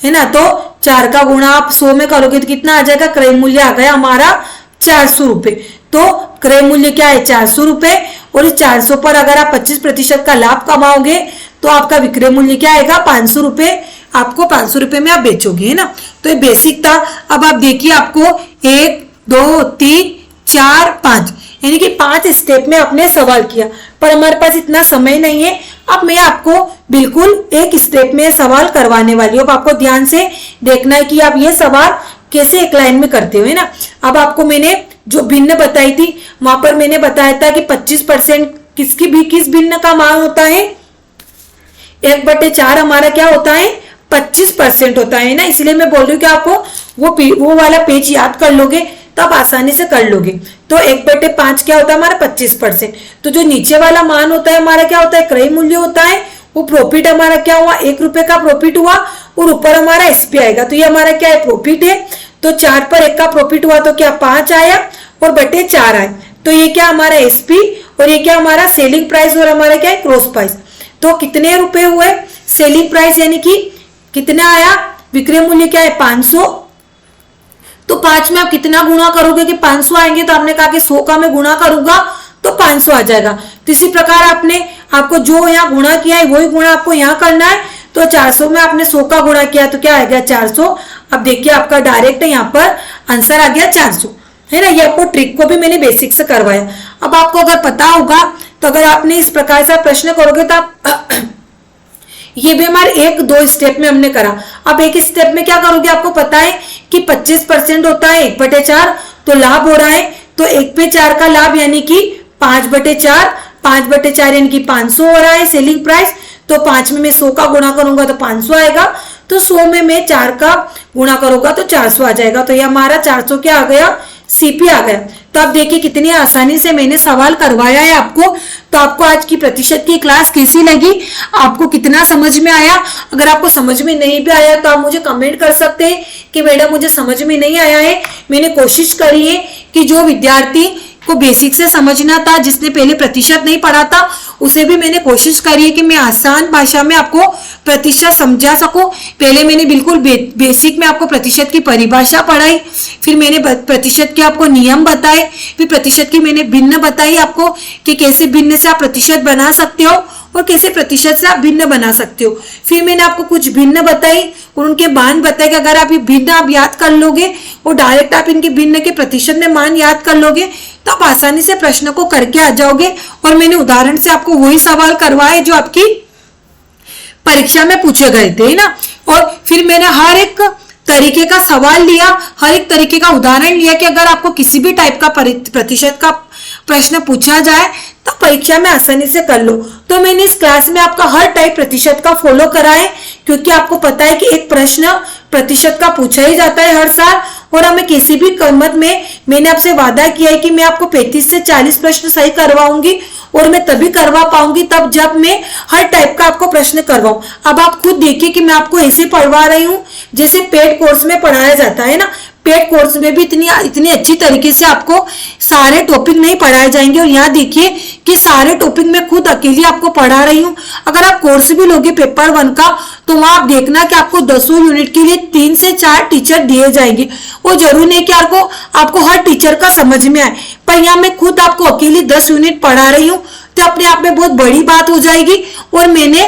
है ना। तो 4 का गुणा आप 100 में करोगे तो कितना आ जाएगा, क्रय मूल्य आ गया हमारा 400 रुपए। तो क्रय मूल्य क्या है 400 रुपए, और इस 400 पर अगर आप 25% का लाभ कमाओगे तो आपका विक्रय मूल्य क्या आएगा 500 रुपए, आपको 500 रुपए में आप बेचोगे, है ना। तो ये बेसिक था। अब आप देखिए आपको 1 2 3 4 5 यानी कि 5 स्टेप में आपने सवाल किया, पर हमारे पास इतना समय नहीं है। अब मैं आपको बिल्कुल एक स्टेप में सवाल करवाने वाली हूँ। अब आपको ध्यान से देखना है कि आप ये सवाल कैसे एक लाइन में करते हो, है ना। अब आपको मैंने जो भिन्न बताई थी वहां पर मैंने बताया था कि 25% किस भिन्न का मान होता है, 1/4 हमारा क्या होता है 25% होता है ना। इसलिए मैं बोल रही हूँ कि आपको वो वाला पेज याद कर लोगे तो आप आसानी से कर लोगे। तो 1/5 क्या होता है हमारा 25%। तो जो नीचे वाला मान होता है हमारा क्या होता है क्रय मूल्य होता है, वो प्रॉफिट हमारा क्या हुआ 1 रुपए का प्रॉफिट हुआ, और ऊपर हमारा एसपी आएगा। तो ये हमारा क्या है प्रॉफिट है। तो 4 पर 1 का प्रॉफिट हुआ तो क्या 5 आया और बटे 4 आए। तो ये क्या हमारा एसपी और ये क्या हमारा सेलिंग प्राइस और हमारा क्या है ग्रॉस प्राइस। तो कितने रुपए हुए सेलिंग प्राइस यानी कि कितना आया, विक्रय मूल्य क्या है 500। तो 5 में आप कितना गुणा करोगे कि 500 आएंगे, तो आपने कहा कि 100 का मैं गुणा करूंगा तो 500 आ जाएगा। तो इसी प्रकार आपको जो यहाँ गुणा किया है वही गुणा आपको यहाँ करना है। तो 400 में आपने 100 का गुणा किया तो क्या आ गया 400। अब देखिए आपका डायरेक्ट यहाँ पर आंसर आ गया 400, है ना। ये आपको ट्रिक को भी मैंने बेसिक से करवाया। अब आपको अगर पता होगा तो अगर आपने इस प्रकार से प्रश्न करोगे तो आप ये भी हमारे 1-2 स्टेप में हमने करा। अब एक स्टेप में क्या करोगे, आपको पता है कि 25% होता है 1/4, तो लाभ हो रहा है तो 1/4 का लाभ यानी कि 5/4, 5/4 यानी कि 500 हो रहा है सेलिंग प्राइस। तो 5 में मैं 100 का गुणा करूंगा तो 500 आएगा, तो 100 में मैं 4 का गुणा करूंगा तो 400 आ जाएगा। तो ये हमारा 400 क्या आ गया सीपी आ गया। तो आप देखिए कितनी आसानी से मैंने सवाल करवाया है आपको। तो आपको आज की प्रतिशत की क्लास कैसी लगी, आपको कितना समझ में आया। अगर आपको समझ में नहीं भी आया तो आप मुझे कमेंट कर सकते हैं कि मैडम मुझे समझ में नहीं आया है। मैंने कोशिश करी है कि जो विद्यार्थी को बेसिक से समझना था, जिसने पहले प्रतिशत नहीं पढ़ा था, उसे भी मैंने कोशिश करी है कि मैं आसान भाषा में आपको प्रतिशत समझा सकूं। पहले मैंने बिल्कुल बेसिक में आपको प्रतिशत की परिभाषा पढ़ाई, फिर मैंने प्रतिशत के आपको नियम बताए, फिर प्रतिशत की मैंने भिन्न बताई आपको कि कैसे भिन्न से आप प्रतिशत बना सकते हो और कैसे प्रतिशत से आप भिन्न बना सकते हो। फिर मैंने आपको कुछ भिन्न बताई और उनके मान बताए कि अगर आप ये भिन्न आप याद कर लोगे और डायरेक्ट आप इनके भिन्न के प्रतिशत में मान याद कर लोगे तो आप आसानी से प्रश्न को करके आ जाओगे। और मैंने उदाहरण से आपको वही सवाल करवाए जो आपकी परीक्षा में पूछे गए थे ना। और फिर मैंने हर एक तरीके का सवाल लिया, हर एक तरीके का उदाहरण लिया कि अगर आपको किसी भी टाइप का प्रतिशत का प्रश्न पूछा जाए तो परीक्षा में आसानी से कर लो। तो मैंने इस क्लास में आपका हर टाइप प्रतिशत का फॉलो करा है, क्योंकि आपको पता है कि एक प्रश्न प्रतिशत का पूछा ही जाता है हर साल। और हमें किसी भी कीमत में मैंने आपसे वादा किया है कि मैं आपको 35 से 40 प्रश्न सही करवाऊंगी, और मैं तभी करवा पाऊंगी तब जब मैं हर टाइप का आपको प्रश्न करवाऊं। अब आप खुद देखिए कि मैं आपको ऐसे पढ़वा रही हूँ जैसे पेड कोर्स में पढ़ाया जाता है ना। पेड कोर्स में भी इतनी अच्छी तरीके से आपको सारे टॉपिक नहीं पढ़ाए जाएंगे। और यहाँ देखिए कि सारे टॉपिक मैं खुद अकेली आपको पढ़ा रही हूँ। अगर आप कोर्स भी लोगे पेपर 1 का तो वहां आप देखना कि आपको 10 यूनिट के लिए 3 से 4 टीचर दिए जाएंगे। वो जरूर नहीं कि आपको हर टीचर का समझ में आए, पर यहाँ मैं खुद आपको अकेली 10 यूनिट पढ़ा रही हूँ, तो अपने आप में बहुत बड़ी बात हो जाएगी। और मैंने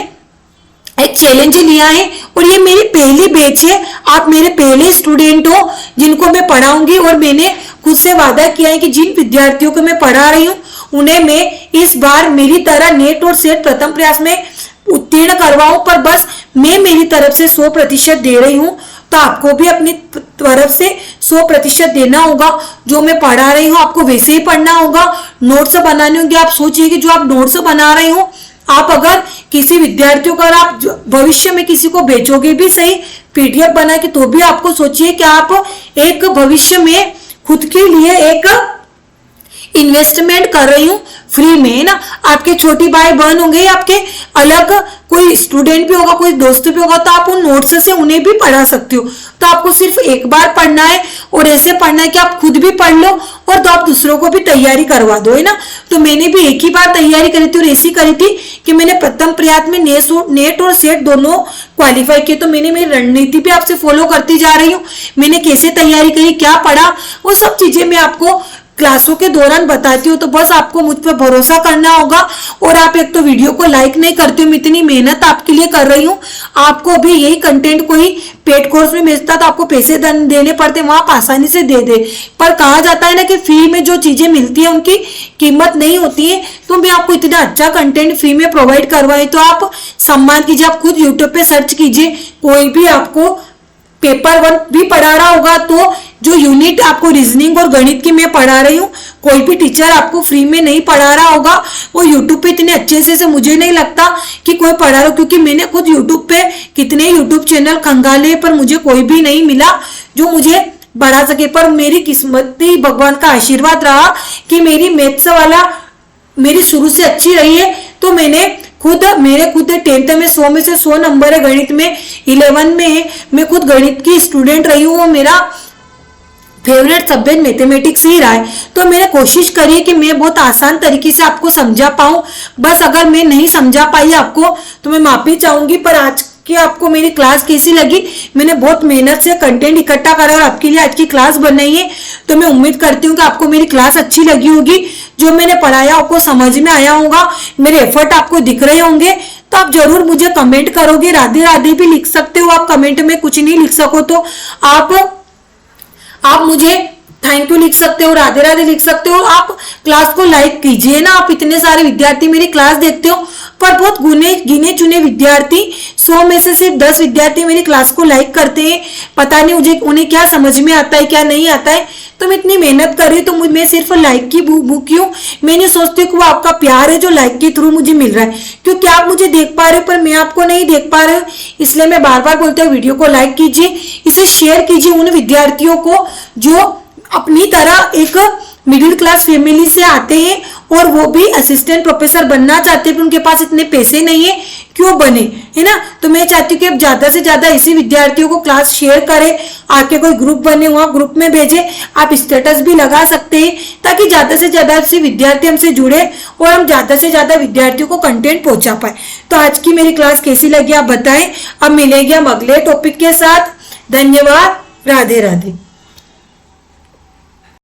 एक चैलेंज लिया है और ये मेरी पहली बैच है। आप मेरे पहले स्टूडेंट हो जिनको मैं पढ़ाऊंगी, और मैंने खुद से वादा किया है कि जिन विद्यार्थियों को मैं पढ़ा रही हूँ उन्हें मैं इस बार मेरी तरह नेट और सेट प्रथम प्रयास में उत्तीर्ण करवाऊं। पर बस मैं मेरी तरफ से 100% दे रही हूँ, तो आपको भी अपनी तरफ से 100% देना होगा। जो मैं पढ़ा रही हूँ आपको वैसे ही पढ़ना होगा, नोट्स बनाने होंगे। आप सोचिए कि जो आप नोट्स बना रहे हो, आप अगर किसी विद्यार्थियों को, अगर आप भविष्य में किसी को बेचोगे भी सही PDF बना के, तो भी आपको सोचिए कि आप एक भविष्य में खुद के लिए एक इन्वेस्टमेंट कर रही हूँ फ्री में, है ना। आपके छोटी भाई बहन होंगे, आपके अलग कोई स्टूडेंट भी होगा, कोई दोस्त भी होगा, तो आप उन नोट्स से उन्हें भी पढ़ा सकते हो। तो आपको सिर्फ एक बार पढ़ना है और ऐसे पढ़ना है कि आप खुद भी पढ़ लो और तो आप दूसरों को भी तैयारी करवा दो, है ना। तो मैंने भी एक ही बार तैयारी करी थी और ऐसी करी थी कि मैंने प्रथम प्रयास में नेट और सेट दोनों क्वालिफाई किए। तो मैंने मेरी रणनीति भी आपसे फॉलो करती जा रही हूँ। मैंने कैसे तैयारी करी, क्या पढ़ा, वो सब चीजें मैं आपको क्लासों के दौरान बताती हूँ। तो बस आपको मुझ पर भरोसा करना होगा। और आप एक तो वीडियो को लाइक नहीं करते हो, मैं इतनी मेहनत आपके लिए कर रही हूँ। आपको भी यही कंटेंट कोई पेड कोर्स में मिलता तो आपको पैसे देने पड़ते, वहां आप आसानी से दे दे। पर कहा जाता है ना कि फ्री में जो चीजें मिलती है उनकी कीमत नहीं होती है। तो मैं आपको इतना अच्छा कंटेंट फ्री में प्रोवाइड करवाए, तो आप सम्मान कीजिए। आप खुद यूट्यूब पे सर्च कीजिए, कोई भी आपको पेपर 1 भी पढ़ा रहा होगा, तो जो यूनिट आपको रीजनिंग और गणित की मैं पढ़ा रही हूँ, कोई भी टीचर आपको फ्री में नहीं पढ़ा रहा होगा। वो यूट्यूब पे इतने अच्छे से मुझे नहीं लगता कि कोई पढ़ा रहा हो, क्योंकि मैंने खुद यूट्यूब पे कितने यूट्यूब चैनल खंगाले, पर मुझे कोई भी नहीं मिला जो मुझे बढ़ा सके। पर मेरी किस्मत ही, भगवान का आशीर्वाद रहा कि मेरी मैथ्स वाला मेरी शुरू से अच्छी रही है। तो मेरे खुद 10th में 100 में से 100 नंबर है, गणित में 11 में है। मैं खुद गणित की स्टूडेंट रही हूँ, मेरा फेवरेट सब्जेक्ट मैथमेटिक्स ही रहा है। तो मैंने कोशिश करी है कि मैं बहुत आसान तरीके से आपको समझा पाऊं। बस अगर मैं नहीं समझा पाई आपको तो मैं माफी चाहूंगी। पर आज की आपको मेरी क्लास कैसी लगी, मैंने बहुत मेहनत से कंटेंट इकट्ठा करा और आपके लिए आज की क्लास बनाई है। तो मैं उम्मीद करती हूँ कि आपको मेरी क्लास अच्छी लगी होगी, जो मैंने पढ़ाया आपको समझ में आया होगा, मेरे एफर्ट आपको दिख रहे होंगे। तो आप जरूर मुझे कमेंट करोगे, राधे राधे भी लिख सकते हो आप कमेंट में। कुछ नहीं लिख सको तो आप मुझे थैंक यू लिख सकते हो, राधे राधे लिख सकते हो। आप क्लास को लाइक कीजिए ना। आप इतने सारे विद्यार्थी मेरी क्लास देखते हो, पर बहुत गिने चुने विद्यार्थी, 100 में से सिर्फ 10 विद्यार्थी मेरी क्लास को लाइक करते हैं। पता नहीं मुझे उन्हें क्या समझ में आता है, क्या नहीं आता है। तो मैं इतनी मेहनत कर रही हूँ, तो मैं सिर्फ लाइक की भूखी हूँ। मैं नहीं सोचती कि वो आपका प्यार है जो लाइक के थ्रू मुझे मिल रहा है, क्योंकि आप मुझे देख पा रहे हो पर मैं आपको नहीं देख पा रही हूँ। इसलिए मैं बार बार बोलती हूँ, वीडियो को लाइक कीजिए, इसे शेयर कीजिए उन विद्यार्थियों को जो अपनी तरह एक मिडिल क्लास फैमिली से आते हैं और वो भी असिस्टेंट प्रोफेसर बनना चाहते हैं, उनके पास इतने पैसे नहीं है, क्यों बने, है ना। तो मैं चाहती हूँ कि अब ज्यादा से ज्यादा ऐसे विद्यार्थियों को क्लास शेयर करें, आके कोई ग्रुप बने, वहां ग्रुप में भेजे। आप स्टेटस भी लगा सकते हैं ताकि ज्यादा से ज्यादा ऐसे विद्यार्थी हमसे जुड़े और हम ज्यादा से ज्यादा विद्यार्थियों को कंटेंट पहुंचा पाए। तो आज की मेरी क्लास कैसी लगी आप बताएं। अब मिलेंगे हम अगले टॉपिक के साथ। धन्यवाद, राधे राधे।